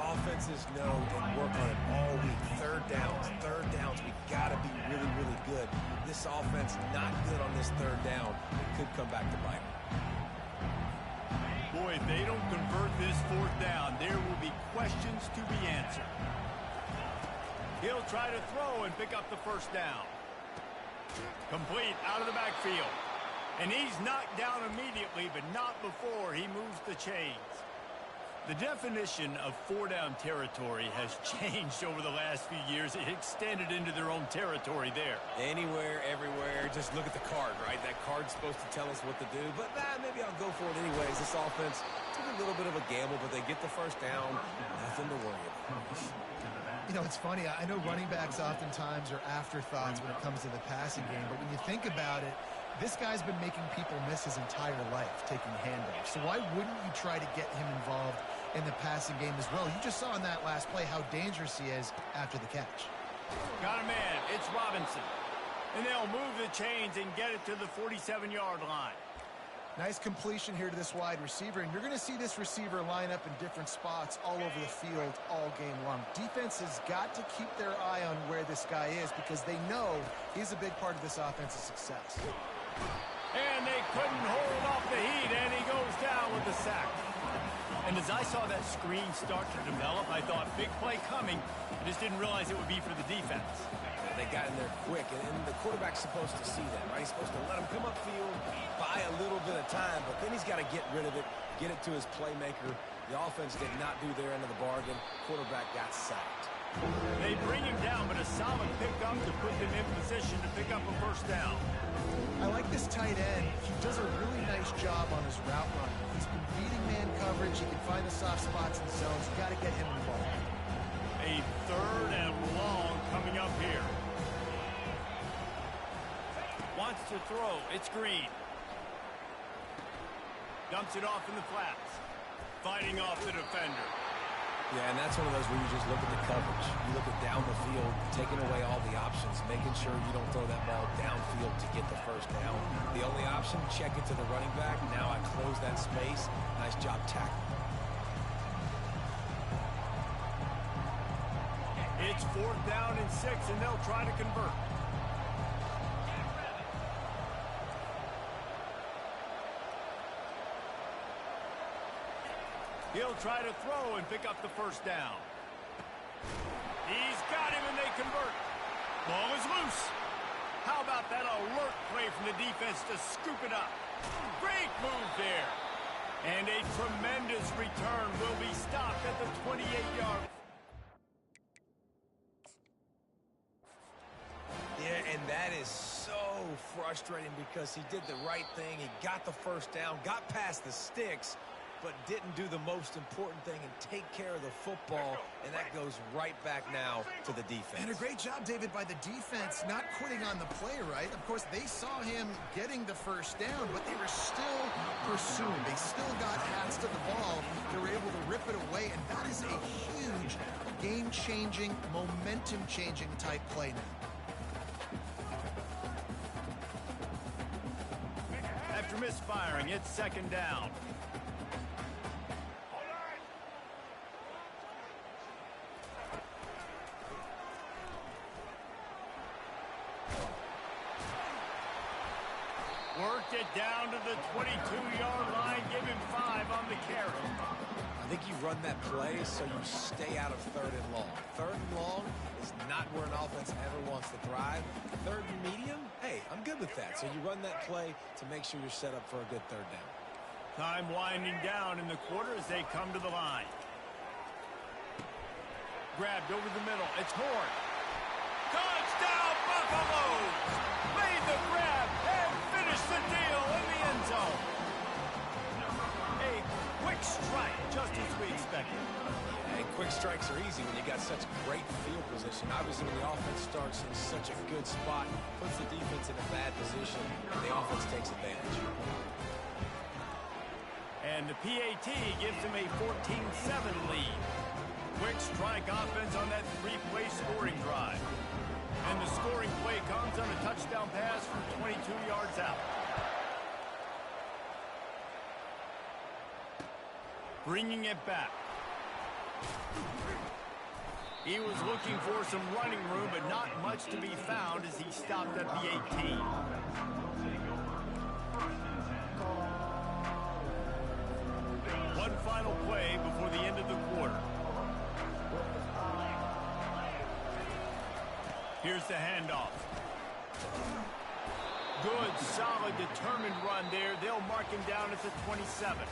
Offenses know and work on it all week. Third downs. We got to be really, really good. This offense not good on this third down. It could come back to bite them. Boy, if they don't convert this fourth down, there will be questions to be answered. He'll try to throw and pick up the first down. Complete out of the backfield. And he's knocked down immediately, but not before he moves the chains. The definition of four-down territory has changed over the last few years. It extended into their own territory there. Anywhere, everywhere, just look at the card, right? That card's supposed to tell us what to do, but maybe I'll go for it anyways. This offense took a little bit of a gamble, but they get the first down. Nothing to worry about. You know, it's funny. I know running backs oftentimes are afterthoughts when it comes to the passing game, but when you think about it, this guy's been making people miss his entire life taking handoffs. So why wouldn't you try to get him involved in the passing game as well? You just saw in that last play how dangerous he is after the catch. Got a man. It's Robinson. And they'll move the chains and get it to the 47-yard line. Nice completion here to this wide receiver, and you're going to see this receiver line up in different spots all over the field all game long. Defense has got to keep their eye on where this guy is because they know he's a big part of this offense's success. And they couldn't hold off the heat, and he goes down with the sack. And as I saw that screen start to develop, I thought, big play coming. I just didn't realize it would be for the defense. They got in there quick, and the quarterback's supposed to see that, right? He's supposed to let him come upfield, buy a little bit of time, but then he's got to get rid of it, get it to his playmaker. The offense did not do their end of the bargain. Quarterback got sacked. They bring him down, but a solid pickup to put them in position to pick up a first down. I like this tight end. He does a really nice job on his route run. He's been beating man coverage. He can find the soft spots and zones. You got to get him involved. A third and long coming up here. Wants to throw. It's Green. Dumps it off in the flats. Fighting off the defender. Yeah, and that's one of those where you just look at the coverage. You look at down the field, taking away all the options, making sure you don't throw that ball downfield to get the first down. The only option, check it to the running back. Now I close that space. Nice job tackling. It's 4th down and 6, and they'll try to convert. He'll try to throw and pick up the first down. He's got him, and they convert. Ball is loose. How about that alert play from the defense to scoop it up? Great move there. And a tremendous return will be stopped at the 28-yard. Yeah, and that is so frustrating because he did the right thing. He got the first down, got past the sticks, but didn't do the most important thing and take care of the football, and that goes right back now to the defense. And a great job, David, by the defense not quitting on the play, right? Of course, they saw him getting the first down, but they were still pursuing. They still got hats to the ball. They were able to rip it away, and that is a huge game-changing, momentum-changing type play now. After misfiring, it's 2nd down. Worked it down to the 22-yard line. Give him 5 on the carry. I think you run that play so you stay out of 3rd and long. 3rd and long is not where an offense ever wants to thrive. 3rd and medium, hey, I'm good with that. So you run that play to make sure you're set up for a good 3rd down. Time winding down in the quarter as they come to the line. Grabbed over the middle. It's Horn. Touchdown, Buffaloes! Made the grab and finished the deal in the end zone. A quick strike just as we quick strikes are easy when you got such great field position. Obviously, when the offense starts in such a good spot, puts the defense in a bad position, and the offense takes advantage. And the PAT gives them a 14-7 lead. Quick strike offense on that three-play scoring drive. And the scoring play comes on a touchdown pass from 22 yards out. Bringing it back. He was looking for some running room, but not much to be found as he stopped at the 18. One final play before the end of the quarter. Here's the handoff. Good, solid, determined run there. They'll mark him down at the 27.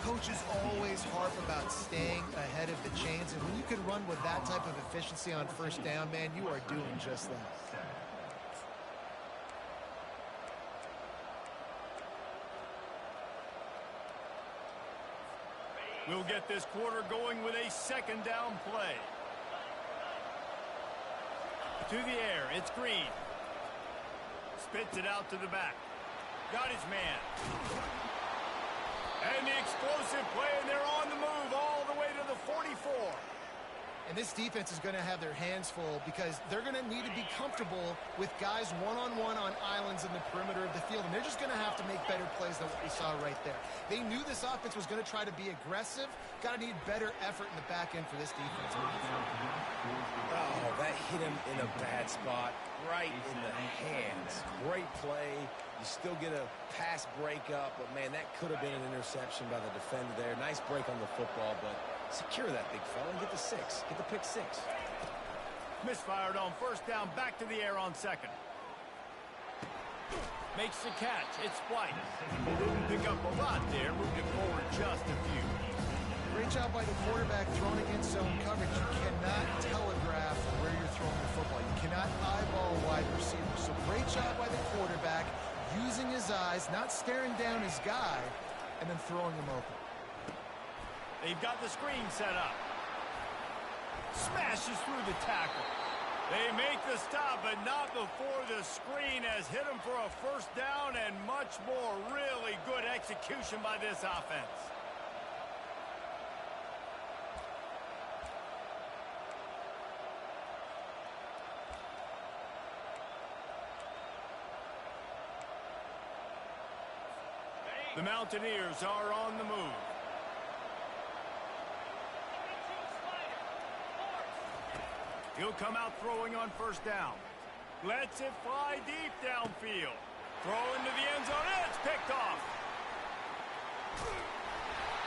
Coaches always harp about staying ahead of the chains, and when you can run with that type of efficiency on first down, man, you are doing just that. We'll get this quarter going with a second down play. To the air, it's Green. Spits it out to the back. Got his man. And the explosive play, and they're on the move all the way to the 44. And this defense is going to have their hands full because they're going to need to be comfortable with guys one-on-one on islands in the perimeter of the field, and they're just going to have to make better plays than what we saw right there. They knew this offense was going to try to be aggressive. Got to need better effort in the back end for this defense. Oh, that hit him in a bad spot, right in the hands. Great play. You still get a pass breakup, but, man, that could have been an interception by the defender there. Nice break on the football, but secure that big fella and get the 6. Get the pick 6. Misfired on first down, back to the air on second. Makes the catch. It's White. Didn't pick up a lot there. Moved it forward just a few. Great job by the quarterback throwing against zone coverage. You cannot telegraph where you're throwing the football. You cannot eyeball a wide receiver. So great job by the quarterback using his eyes, not staring down his guy, and then throwing him open. They've got the screen set up. Smashes through the tackle. They make the stop, but not before the screen has hit them for a first down and much more. Really good execution by this offense. The Mountaineers are on the move. He'll come out throwing on first down. Lets it fly deep downfield. Throw into the end zone. It's picked off.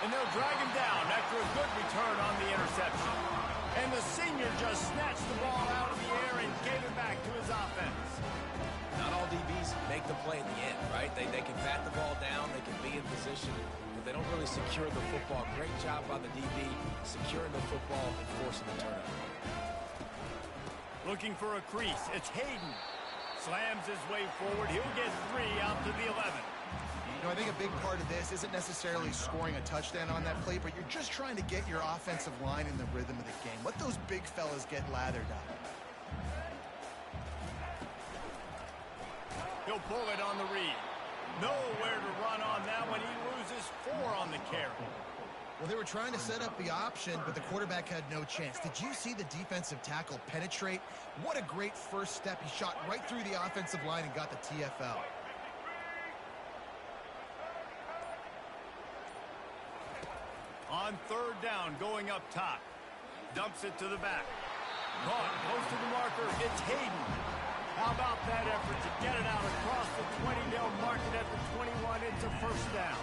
And they'll drag him down after a good return on the interception. And the senior just snatched the ball out of the air and gave it back to his offense. Not all DBs make the play in the end, right? They can bat the ball down, they can be in position, but they don't really secure the football. Great job by the DB securing the football and forcing the turnover. Looking for a crease. It's Hayden. Slams his way forward. He'll get 3 out to the 11. You know, I think a big part of this isn't necessarily scoring a touchdown on that play, but you're just trying to get your offensive line in the rhythm of the game. Let those big fellas get lathered up. He'll pull it on the read. Nowhere to run on that one. He loses 4 on the carry. Well, they were trying to set up the option, but the quarterback had no chance. Did you see the defensive tackle penetrate? What a great first step. He shot right through the offensive line and got the TFL. On third down, going up top. Dumps it to the back. Caught close to the marker. It's Hayden. How about that effort to get it out across the 20? They'll mark it at the 21. It's a first down.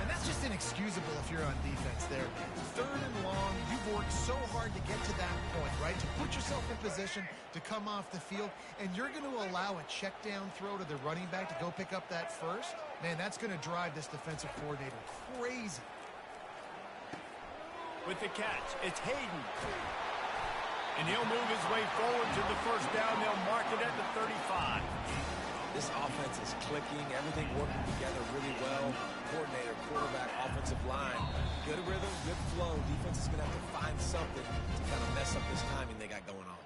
And that's just inexcusable if you're on defense there. Third and long, you've worked so hard to get to that point, right? To put yourself in position to come off the field, and you're going to allow a check down throw to the running back to go pick up that first? Man, that's going to drive this defensive coordinator crazy. With the catch, it's Hayden. And he'll move his way forward to the first down. They'll mark it at the 35. This offense is clicking, everything working together really well. Coordinator, quarterback, offensive line. good rhythm, good flow. Defense is going to have to find something to kind of mess up this timing they got going on.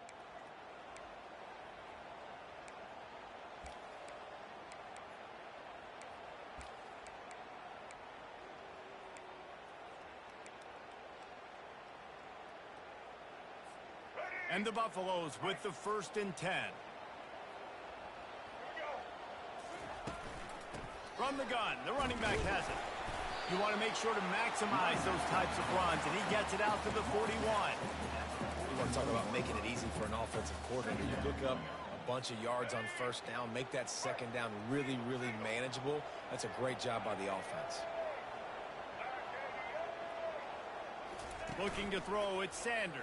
And the Buffaloes with the 1st and 10. From the gun, the running back has it. You want to make sure to maximize those types of runs, and he gets it out to the 41. You want to talk about making it easy for an offensive coordinator. You look up a bunch of yards on 1st down, make that 2nd down really, really manageable. That's a great job by the offense. Looking to throw, it's Sanders.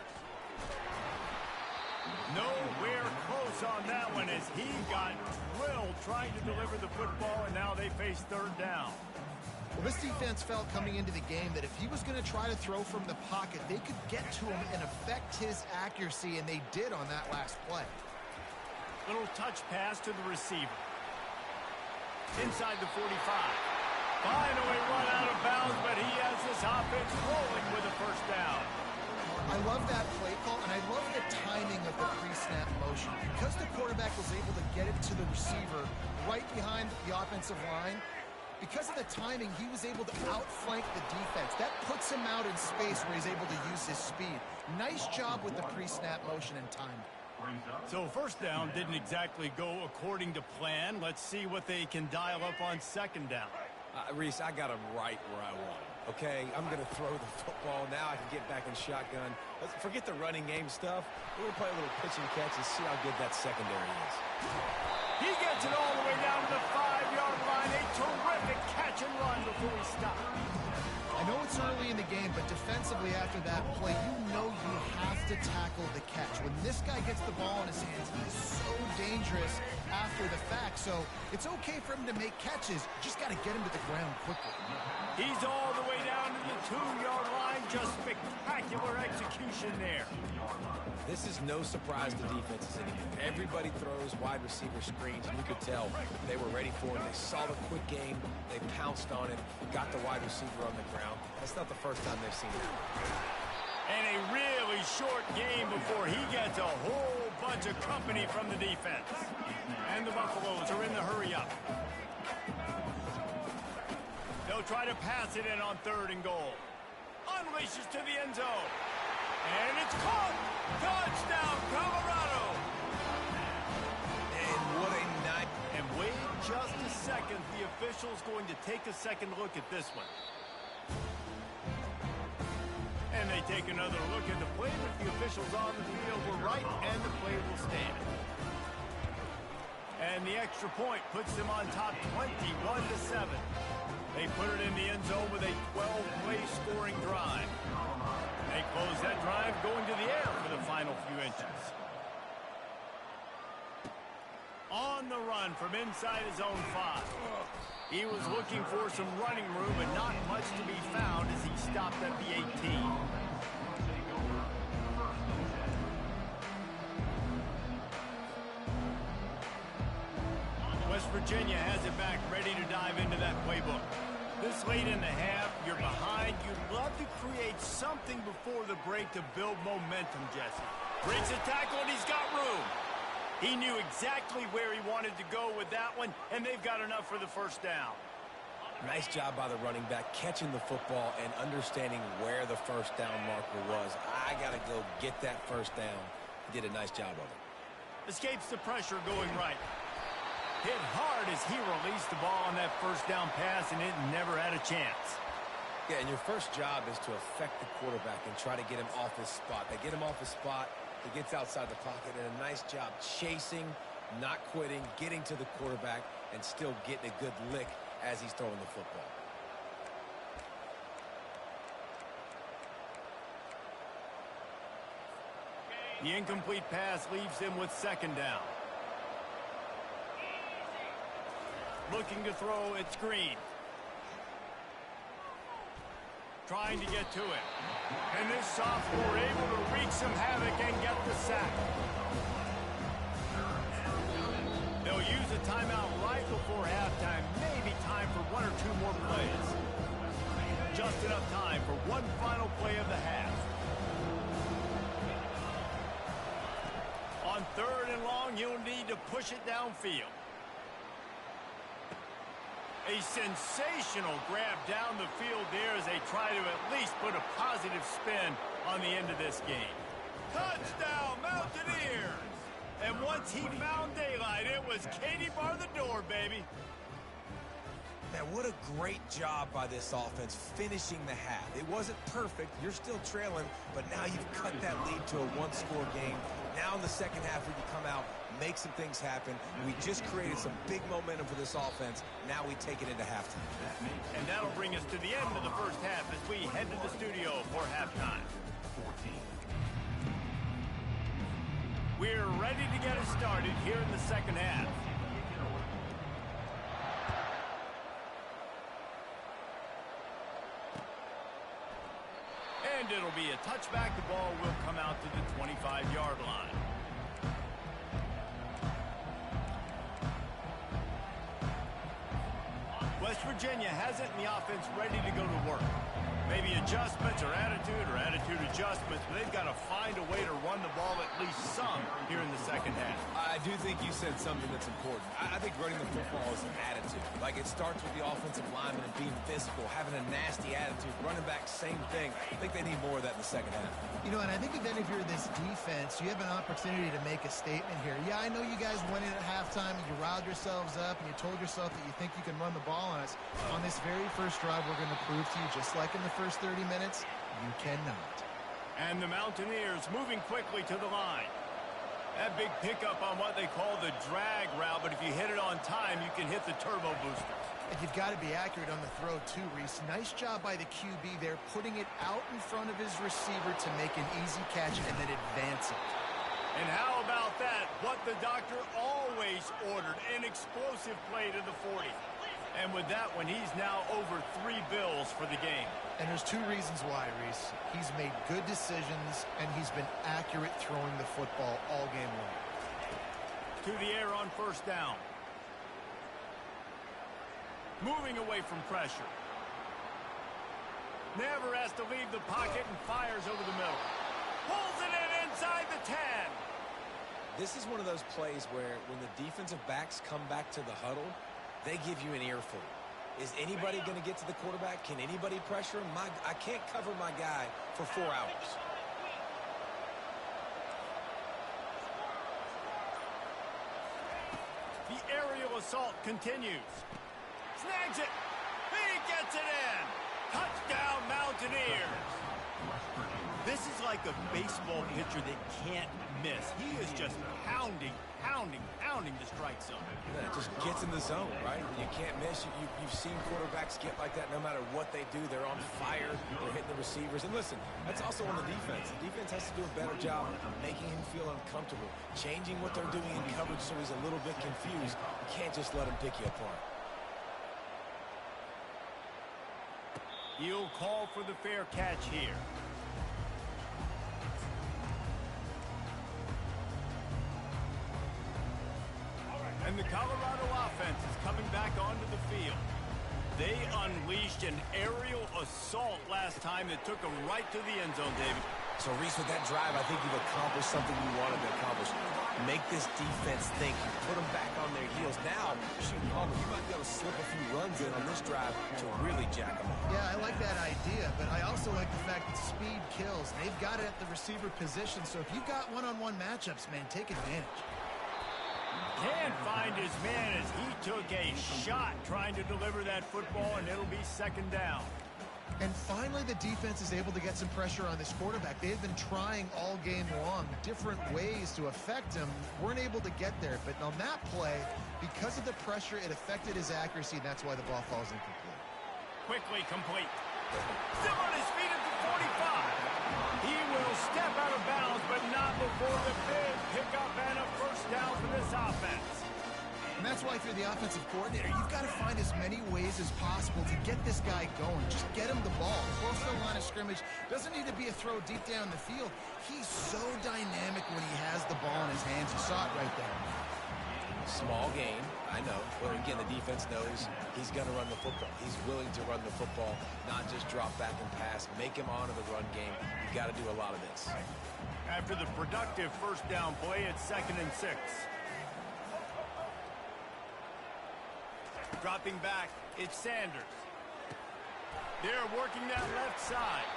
Nowhere close on that one as he got drilled trying to deliver the football, and now they face 3rd down. Well, this defense felt coming into the game that if he was going to try to throw from the pocket, they could get to him and affect his accuracy, and they did on that last play. Little touch pass to the receiver. Inside the 45. Finally run out of bounds, but he has this offense rolling with a 1st down. I love that play call, and I love the timing of the pre-snap motion. Because the quarterback was able to get it to the receiver right behind the offensive line, because of the timing, he was able to outflank the defense. That puts him out in space where he's able to use his speed. Nice job with the pre-snap motion and timing. So 1st down didn't exactly go according to plan. Let's see what they can dial up on 2nd down. Reese, I got him right where I want him. Okay, I'm going to throw the football. Now I can get back in shotgun. Let's forget the running game stuff. We're going to play a little pitch and catch and see how good that secondary is. He gets it all the way down to the 5-yard line. A terrific catch and run before he stopped. I know it's early in the game, but defensively after that play, you know you have to tackle the catch. When this guy gets the ball in his hands, he's so dangerous after the fact. So it's okay for him to make catches. You just got to get him to the ground quickly. He's all the way down to the 2-yard line. Just spectacular execution there. This is no surprise to defenses anymore. Everybody throws wide receiver screens, and you could tell they were ready for it. They saw the quick game. They pounced on it, got the wide receiver on the ground. That's not the first time they've seen that. And a really short game before he gets a whole bunch of company from the defense. And the Buffaloes are in the hurry-up. They'll try to pass it in on 3rd and goal. Unleashes to the end zone. And it's caught! Touchdown, Colorado! And what a night. And wait just a second. The official's going to take a second look at this one. And they take another look at the play, but the officials on the field were right, and the play will stand. And the extra point puts them on top 21-7. They put it in the end zone with a 12-play scoring drive. They close that drive going to the air for the final few inches. On the run from inside his own 5. He was looking for some running room, but not much to be found as he stopped at the 18. West Virginia has it back, ready to dive into that playbook. This late in the half, you're behind. You'd love to create something before the break to build momentum, Jesse. Breaks a tackle, and he's got room. He knew exactly where he wanted to go with that one, and they've got enough for the 1st down. Nice job by the running back, catching the football and understanding where the 1st down marker was. I got to go get that 1st down. He did a nice job of it. Escapes the pressure going right. Hit hard as he released the ball on that 1st down pass, and it never had a chance. Yeah, and your first job is to affect the quarterback and try to get him off his spot. They get him off his spot. He gets outside the pocket, and a nice job chasing, not quitting, getting to the quarterback, and still getting a good lick as he's throwing the football. The incomplete pass leaves him with 2nd down. Looking to throw, it's Green. Trying to get to it. And this sophomore able to wreak some havoc and get the sack. They'll use a timeout right before halftime. Maybe time for 1 or 2 more plays. just enough time for one final play of the half. On 3rd and long, you'll need to push it downfield. A sensational grab down the field there as they try to at least put a positive spin on the end of this game. Touchdown, Mountaineers! And once he found daylight, it was Katie bar the door, baby. Man, what a great job by this offense finishing the half. It wasn't perfect. You're still trailing, but now you've cut that lead to a one-score game. Now in the second half, we can come out, make some things happen. We just created some big momentum for this offense. Now we take it into halftime. And that'll bring us to the end of the first half as we head to the studio for halftime. We're ready to get it started here in the second half. And it'll be a touchback. The ball will come out to the 25-yard line. West Virginia has it in the offense ready to go to work. Maybe adjustments or attitude adjustments, but they've got to find a way to run the ball at least some here in the second half. I do think you said something that's important. I think running the football is an attitude. Like, it starts with the offensive lineman and being physical, having a nasty attitude. Running back, same thing. I think they need more of that in the second half. You know, and I think even if you're this defense, you have an opportunity to make a statement here. Yeah, I know you guys went in at halftime and you riled yourselves up and you told yourself that you think you can run the ball on us. On this very first drive, we're going to prove to you, just like in the first 30 minutes, you cannot. And the Mountaineers moving quickly to the line. That big pickup on what they call the drag route, but if you hit it on time, you can hit the turbo boosters. And you've got to be accurate on the throw too, Reese. Nice job by the QB there, putting it out in front of his receiver to make an easy catch and then advance it. And how about that? What the doctor always ordered, an explosive play to the 40. And with that one, he's now over 3 bills for the game. And there's 2 reasons why, Reese. He's made good decisions, and he's been accurate throwing the football all game long. To the air on first down. Moving away from pressure. Never has to leave the pocket and fires over the middle. Pulls it in inside the 10. This is one of those plays where when the defensive backs come back to the huddle, they give you an earful. Is anybody going to get to the quarterback? Can anybody pressure him? I can't cover my guy for 4 hours. The aerial assault continues. Snags it. He gets it in. Touchdown, Mountaineers. This is like a baseball pitcher that can't miss. He is just pounding the strike zone. Yeah, it just gets in the zone, right? You can't miss. You've seen quarterbacks get like that no matter what they do. They're on fire. They're hitting the receivers. And listen, that's also on the defense. The defense has to do a better job making him feel uncomfortable, changing what they're doing in coverage so he's a little bit confused. You can't just let him pick you apart. He'll call for the fair catch here. And the Colorado offense is coming back onto the field. They unleashed an aerial assault last time that took them right to the end zone, David. So, Reese, with that drive, I think you've accomplished something you wanted to accomplish. Make this defense think. You put them back on their heels. Now, shoot, Palmer, you might be able to slip a few runs in on this drive to really jack them up. Yeah, I like that idea, but I also like the fact that speed kills. They've got it at the receiver position, so if you've got one-on-one matchups, man, take advantage. Can't find his man as he took a shot trying to deliver that football, and it'll be second down. And finally, the defense is able to get some pressure on this quarterback. They've been trying all game long different ways to affect him. Weren't able to get there, but on that play, because of the pressure, it affected his accuracy, and that's why the ball falls incomplete. Quickly complete. Still on his feet at the 45. He will step out of bounds, but not before the big pickup and a first down for this offense. And that's why if you're the offensive coordinator, you've got to find as many ways as possible to get this guy going. Just get him the ball. Close to the line of scrimmage. Doesn't need to be a throw deep down the field. He's so dynamic when he has the ball in his hands. You saw it right there. Small gain, I know. But again, the defense knows he's going to run the football. He's willing to run the football, not just drop back and pass, make him honor the run game. You got to do a lot of this. After the productive first down play, it's 2nd and 6. Dropping back, it's Sanders. They're working that left side.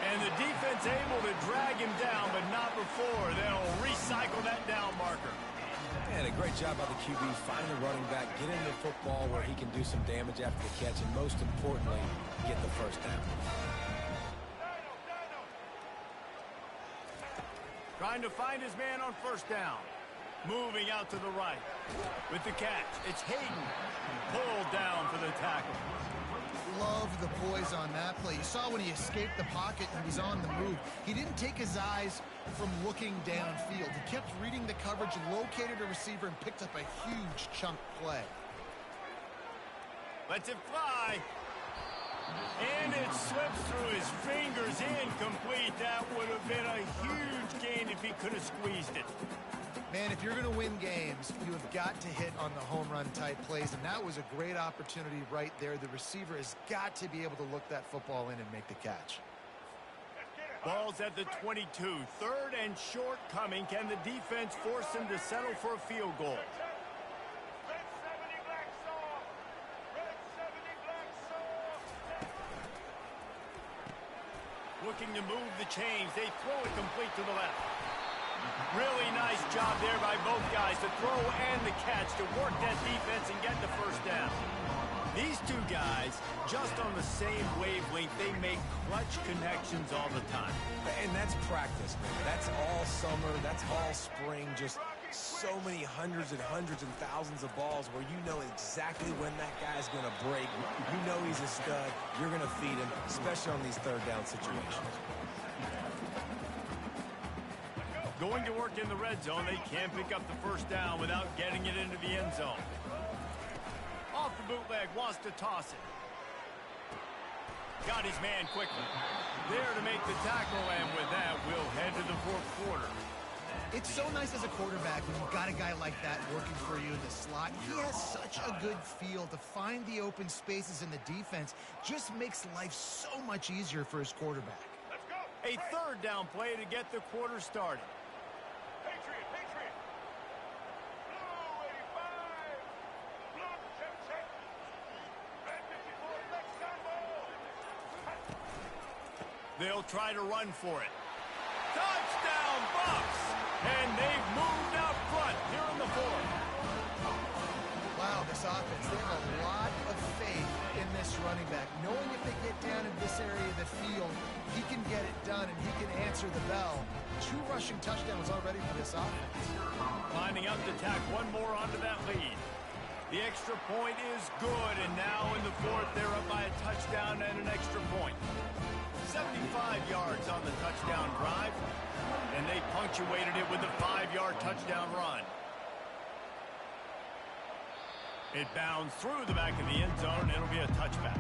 And the defense able to drag him down, but not before. They'll recycle that down marker. And a great job by the QB finding the running back, get him the football where he can do some damage after the catch, and most importantly, get the first down. Trying to find his man on first down. Moving out to the right. With the catch, it's Hayden. Pulled down for the tackle. Love the poise on that play. You saw when he escaped the pocket and was on the move. He didn't take his eyes from looking downfield. He kept reading the coverage, located a receiver, and picked up a huge chunk play. Lets it fly. And it slips through his fingers, incomplete. That would have been a huge gain if he could have squeezed it. Man, if you're going to win games, you have got to hit on the home run type plays, and that was a great opportunity right there. The receiver has got to be able to look that football in and make the catch. Ball's at the 22. 3rd and short coming. Can the defense force him to settle for a field goal? Looking to move the chains. They throw it complete to the left. Really nice job there by both guys to throw and the catch to work that defense and get the first down. These two guys, just on the same wavelength, they make clutch connections all the time. And that's practice, man. That's all summer. That's all spring. Just so many hundreds and thousands of balls where you know exactly when that guy's going to break. You know he's a stud. You're going to feed him, especially on these 3rd down situations. Going to work in the red zone. They can't pick up the first down without getting it into the end zone. Off the bootleg, wants to toss it. Got his man quickly. There to make the tackle, and with that, we'll head to the 4th quarter. It's so nice as a quarterback when you've got a guy like that working for you in the slot. He has such a good feel to find the open spaces in the defense. Just makes life so much easier for his quarterback. A 3rd down play to get the quarter started. Patriot. Blue 85. Blue check. Red 54, next down ball. They'll try to run for it. Touchdown, Bucks! And they've moved out front here in the 4th. Wow, this offense, they have a lot of faith in this running back. Knowing if they get down in this area of the field, he can get it done and he can answer the bell. 2 rushing touchdowns already for this offense. Lining up to tack one more onto that lead. The extra point is good, and now in the 4th, they're up by a touchdown and an extra point. 75 yards on the touchdown drive, and they punctuated it with a 5-yard touchdown run. It bounds through the back of the end zone, and it'll be a touchback.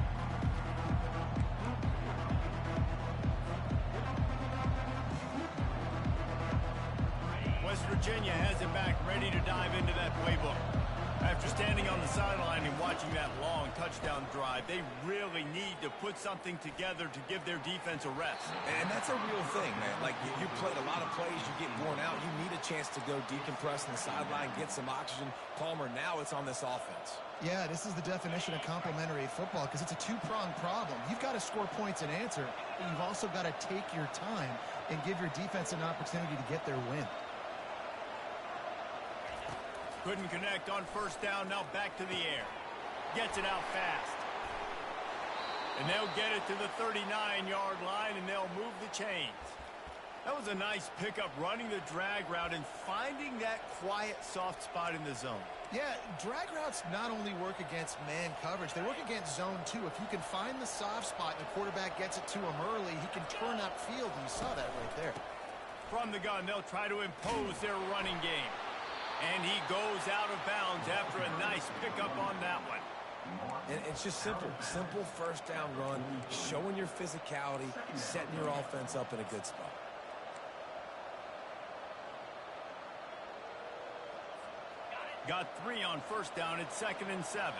West Virginia has it back, ready to dive into that playbook. After standing on the sideline and watching that long touchdown drive, they really need to put something together to give their defense a rest. And that's a real thing, man. Like, you played a lot of plays, you get worn out, you need a chance to go decompress on the sideline, get some oxygen. Palmer, now it's on this offense. Yeah, this is the definition of complementary football because it's a 2-pronged problem. You've got to score points and answer, but you've also got to take your time and give your defense an opportunity to get their win. Couldn't connect on first down, now back to the air. Gets it out fast. And they'll get it to the 39-yard line, and they'll move the chains. That was a nice pickup, running the drag route and finding that quiet, soft spot in the zone. Yeah, drag routes not only work against man coverage, they work against zone too. If you can find the soft spot and the quarterback gets it to him early, he can turn upfield, and you saw that right there. From the gun, they'll try to impose their running game. And he goes out of bounds after a nice pickup on that one. And it's just simple first down run, showing your physicality, setting your offense up in a good spot. Got 3 on first down. It's 2nd and 7.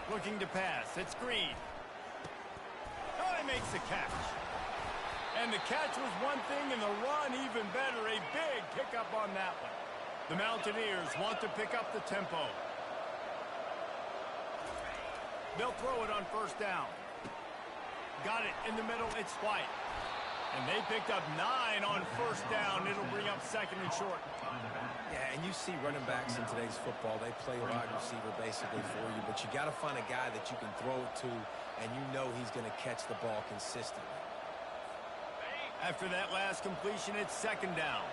Looking to pass. It's Green. Oh, he makes the catch. And the catch was one thing, and the run even better. A big pickup on that one. The Mountaineers want to pick up the tempo. They'll throw it on first down. Got it in the middle. It's White. And they picked up 9 on first down. It'll bring up 2nd and short. Yeah, and you see running backs in today's football, they play wide receiver basically for you, but you got to find a guy that you can throw it to, and you know he's going to catch the ball consistently. After that last completion, it's 2nd down.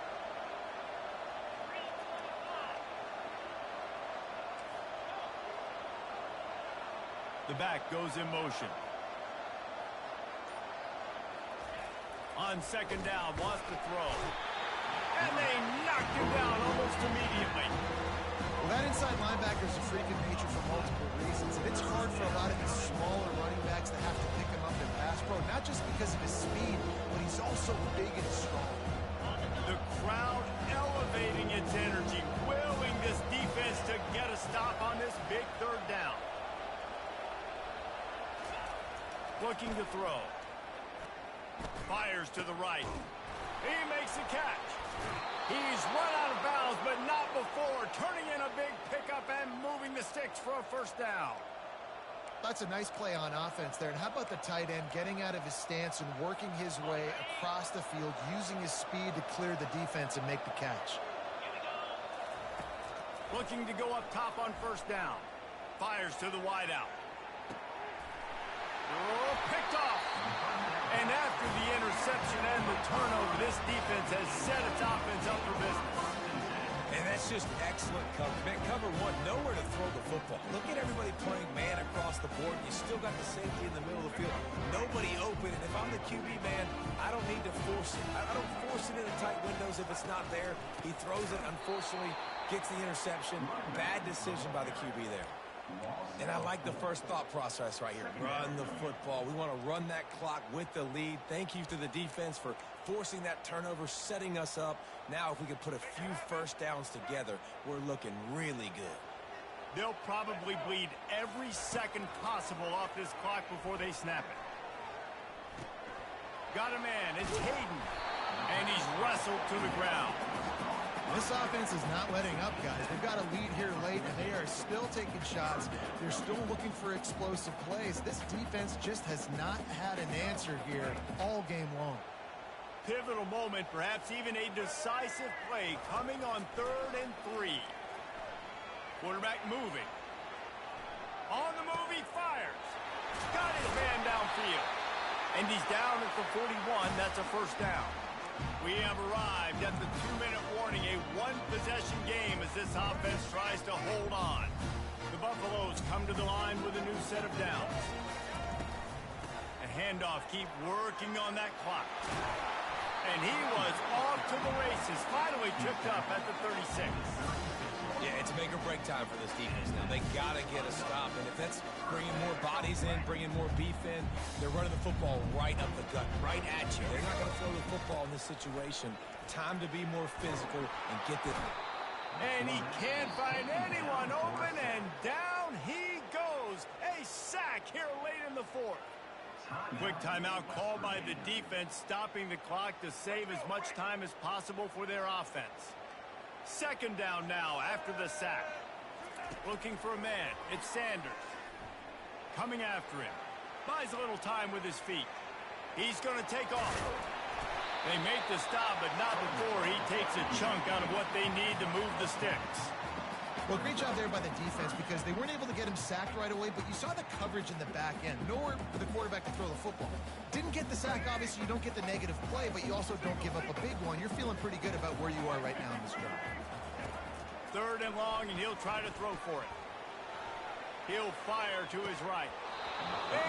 The back goes in motion. On 2nd down, wants to throw. And they knocked him down almost immediately. Well, that inside linebacker is a freak of nature for multiple reasons, and it's hard for a lot of these smaller running backs to have to pick him up in pass pro, not just because of his speed, but he's also big and strong. The crowd elevating its energy, willing this defense to get a stop on this big 3rd down. Looking to throw. Fires to the right. He makes the catch. He's run out of bounds, but not before. Turning in a big pickup and moving the sticks for a first down. That's a nice play on offense there. And how about the tight end getting out of his stance and working his way across the field, using his speed to clear the defense and make the catch. Looking to go up top on first down. Fires to the wideout. Oh, picked off. And after the interception and the turnover, this defense has set its offense up for business. And that's just excellent coverage. Man, cover one, nowhere to throw the football. Look at everybody playing man across the board. You still got the safety in the middle of the field. Nobody open. And if I'm the QB, man, I don't need to force it. I don't force it into tight windows if it's not there. He throws it, unfortunately, gets the interception. Bad decision by the QB there. And I like the first thought process right here. Run the football. We want to run that clock with the lead. Thank you to the defense for forcing that turnover, setting us up. Now if we could put a few first downs together, we're looking really good. They'll probably bleed every second possible off this clock before they snap it. Got a man. It's Hayden. And he's wrestled to the ground. This offense is not letting up, guys. They've got a lead here late, and they are still taking shots. They're still looking for explosive plays. This defense just has not had an answer here all game long. Pivotal moment, perhaps even a decisive play coming on 3rd and 3. Quarterback moving. On the move, he fires. Got his man downfield. And he's down at the 41. That's a first down. We have arrived at the 2-minute warning, a one-possession game as this offense tries to hold on. The Buffaloes come to the line with a new set of downs. A handoff, keep working on that clock. And he was off to the races, finally tripped up at the 36. Yeah, it's make or break time for this defense now. They got to get a stop, and if that's bringing more bodies in, bringing more beef in, they're running the football right up the gut, right at you. They're not going to throw the football in this situation. Time to be more physical and get this. And he can't find anyone open, and down he goes. A sack here late in the 4th. Quick timeout called by the defense, stopping the clock to save as much time as possible for their offense. 2nd down now after the sack. Looking for a man. It's Sanders. Coming after him. Buys a little time with his feet. He's going to take off. They make the stop, but not before he takes a chunk out of what they need to move the sticks. Well, great job there by the defense because they weren't able to get him sacked right away, but you saw the coverage in the back end. Nowhere for the quarterback to throw the football. Didn't get the sack, obviously. You don't get the negative play, but you also don't give up a big one. You're feeling pretty good about where you are right now in this drive. 3rd and long, and he'll try to throw for it. He'll fire to his right.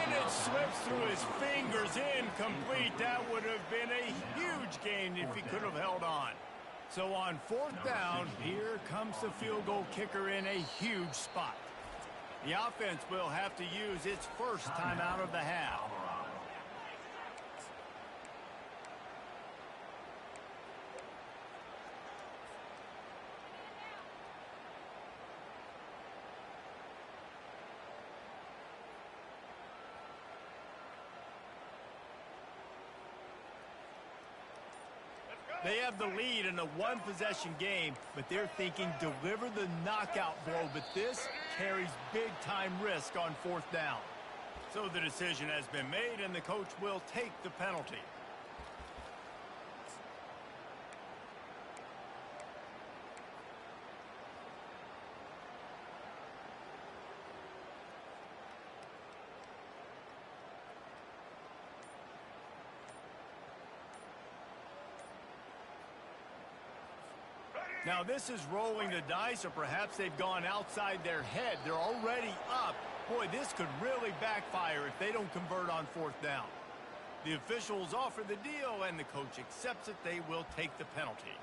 And it slips through his fingers, incomplete. That would have been a huge gain if he could have held on. So on 4th down, here comes the field goal kicker in a huge spot. The offense will have to use its first timeout of the half. They have the lead in a one-possession game, but they're thinking deliver the knockout blow, but this carries big-time risk on fourth down. So the decision has been made, and the coach will take the penalty. Now this is rolling the dice, or perhaps they've gone outside their head. They're already up. Boy, this could really backfire if they don't convert on fourth down. The officials offer the deal, and the coach accepts it. They will take the penalty.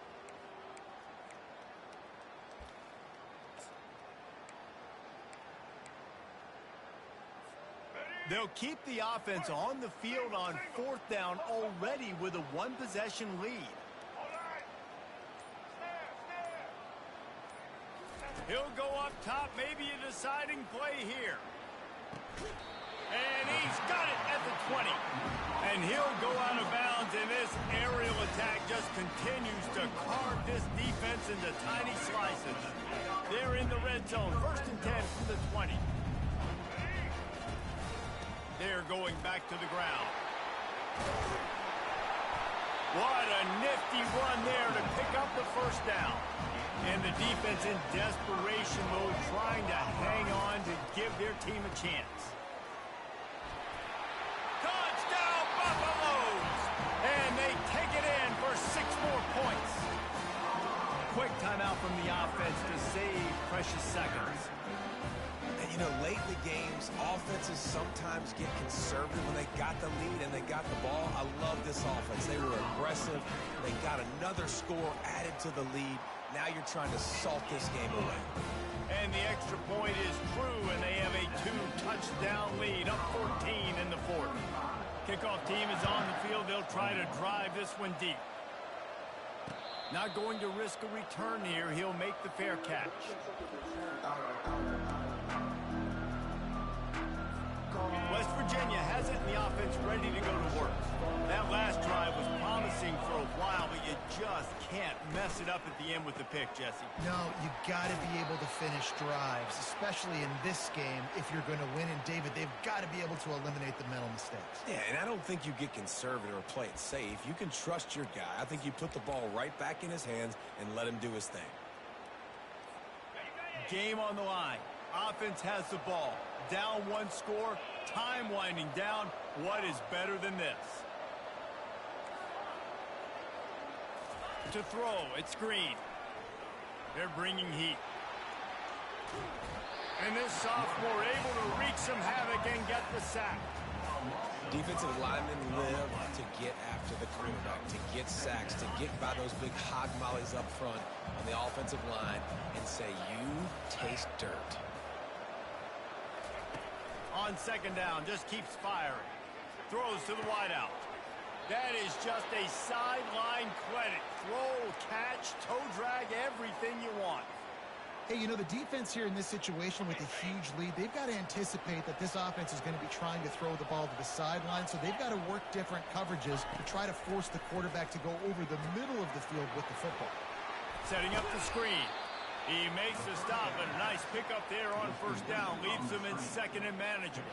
They'll keep the offense on the field on fourth down already with a one-possession lead. He'll go up top, maybe a deciding play here. And he's got it at the 20. And he'll go out of bounds, and this aerial attack just continues to carve this defense into tiny slices. They're in the red zone, 1st and 10 from the 20. They're going back to the ground. What a nifty run there to pick up the first down. And the defense in desperation mode, trying to hang on to give their team a chance. Touchdown, Buffaloes! And they take it in for 6 more points. Quick timeout from the offense to save precious seconds. And, you know, late in the games, offenses sometimes get conservative when they got the lead and they got the ball. I love this offense. They were aggressive. They got another score added to the lead. Now you're trying to salt this game away. And the extra point is true, and they have a 2-touchdown lead, up 14 in the 4th. Kickoff team is on the field. They'll try to drive this one deep. Not going to risk a return here. He'll make the fair catch. West Virginia has it in the offense ready to go to work. That last drive was promising for a while, but you just can't mess it up at the end with the pick, Jesse. No, you got to be able to finish drives, especially in this game if you're going to win. And, David, they've got to be able to eliminate the mental mistakes. Yeah, and I don't think you get conservative or play it safe. You can trust your guy. I think you put the ball right back in his hands and let him do his thing. Game on the line. Offense has the ball. Down 1 score. Time winding down. What is better than this? To throw, it's Green. They're bringing heat. And this sophomore able to wreak some havoc and get the sack. Defensive linemen live to get after the quarterback, to get sacks, to get by those big hog mollies up front on the offensive line and say, you taste dirt. On 2nd down, just keeps firing. Throws to the wideout. That is just a sideline credit. Throw, catch, toe drag, everything you want. Hey, you know, the defense here in this situation with a huge lead, they've got to anticipate that this offense is going to be trying to throw the ball to the sideline, so they've got to work different coverages to try to force the quarterback to go over the middle of the field with the football. Setting up the screen. He makes the stop, but a nice pickup there on 1st down. Leaves them in 2nd and manageable.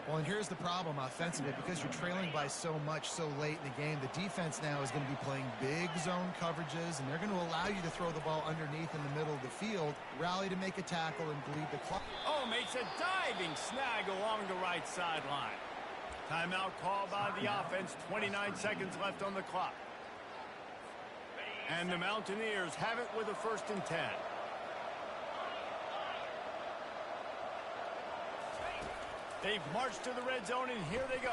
Well, and here's the problem offensively. Because you're trailing by so much so late in the game, the defense now is going to be playing big zone coverages, and they're going to allow you to throw the ball underneath in the middle of the field, rally to make a tackle, and bleed the clock. Oh, makes a diving snag along the right sideline. Timeout called by the offense. 29 seconds left on the clock. And the Mountaineers have it with a 1st and 10. They've marched to the red zone, and here they go.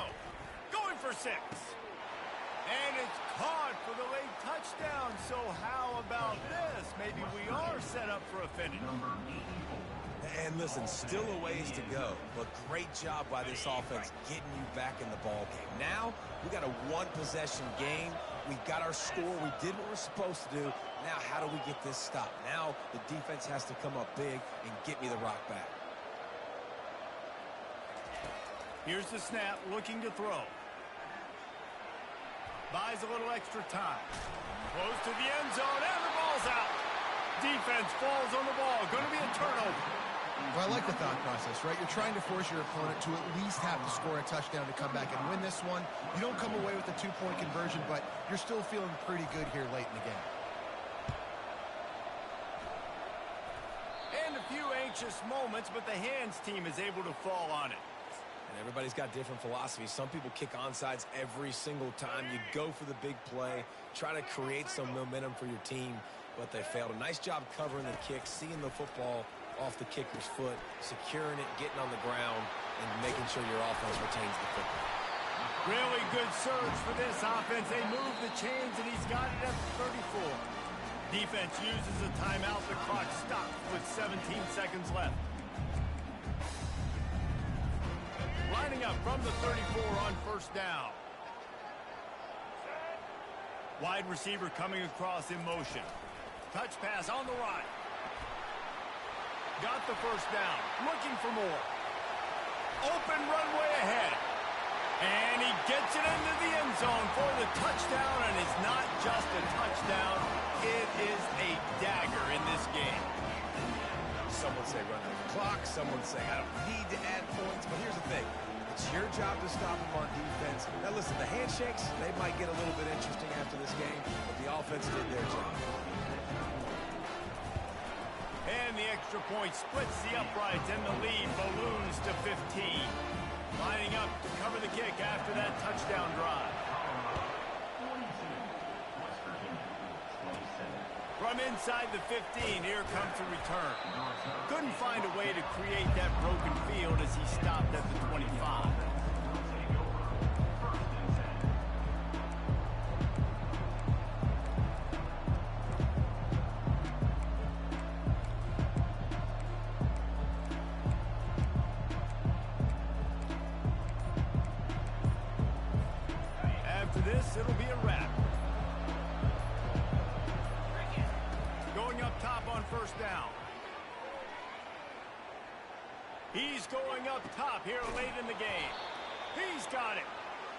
Going for 6. And it's caught for the late touchdown. So how about this? Maybe we are set up for a finish. And listen, still a ways to go, but great job by this offense getting you back in the ball game. Now, we got a one-possession game. We got our score. We did what we're supposed to do. Now, how do we get this stopped? Now, the defense has to come up big and get me the rock back. Here's the snap, looking to throw. Buys a little extra time. Close to the end zone, and the ball's out. Defense falls on the ball. Going to be a turnover. Well, I like the thought process, right? You're trying to force your opponent to at least have to score a touchdown to come back and win this one. You don't come away with a two-point conversion, but you're still feeling pretty good here late in the game. And a few anxious moments, but the hands team is able to fall on it. And everybody's got different philosophies. Some people kick onside every single time. You go for the big play, try to create some momentum for your team, but they failed. A nice job covering the kick, seeing the football off the kicker's foot, securing it, getting on the ground, and making sure your offense retains the football. Really good surge for this offense. They move the chains, and he's got it at the 34. Defense uses a timeout. The clock stops with 17 seconds left. Lining up from the 34 on first down. Wide receiver coming across in motion. Touch pass on the right. Got the first down. Looking for more. Open runway ahead. And he gets it into the end zone for the touchdown, and it's not just a touchdown. It is a dagger in this game. Some would say run out the clock. Some would say I don't need to add points. But here's the thing. It's your job to stop them on defense. Now, listen, the handshakes, they might get a little bit interesting after this game, but the offense did their job. And the extra point splits the uprights, and the lead balloons to 15. Lining up to cover the kick after that touchdown drive. 42, West Virginia, 27. From inside the 15, here comes the return. Couldn't find a way to create that broken field as he stopped at the 25. After this, it'll be a wrap. Going up top on first down. He's going up top here late in the game. He's got it.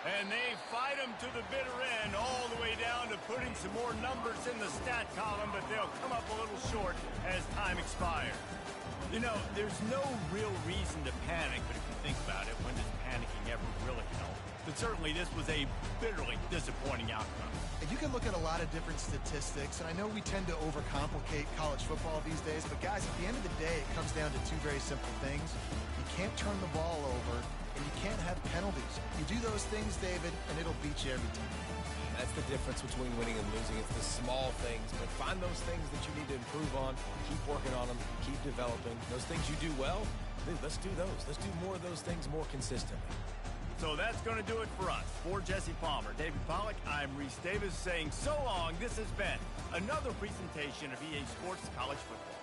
And they fight him to the bitter end, all the way down to putting some more numbers in the stat column, but they'll come up a little short as time expires. You know, there's no real reason to panic, but if you think about it, when does panicking ever really help? But certainly this was a bitterly disappointing outcome. And you can look at a lot of different statistics, and I know we tend to overcomplicate college football these days, but guys, at the end of the day, it comes down to two very simple things. You can't turn the ball over, and you can't have penalties. You do those things, David, and it'll beat you every time. That's the difference between winning and losing. It's the small things, but find those things that you need to improve on, keep working on them, keep developing. Those things you do well, dude, let's do those. Let's do more of those things more consistently. So that's going to do it for us. For Jesse Palmer, David Pollack, I'm Reese Davis saying so long. This has been another presentation of EA Sports College Football.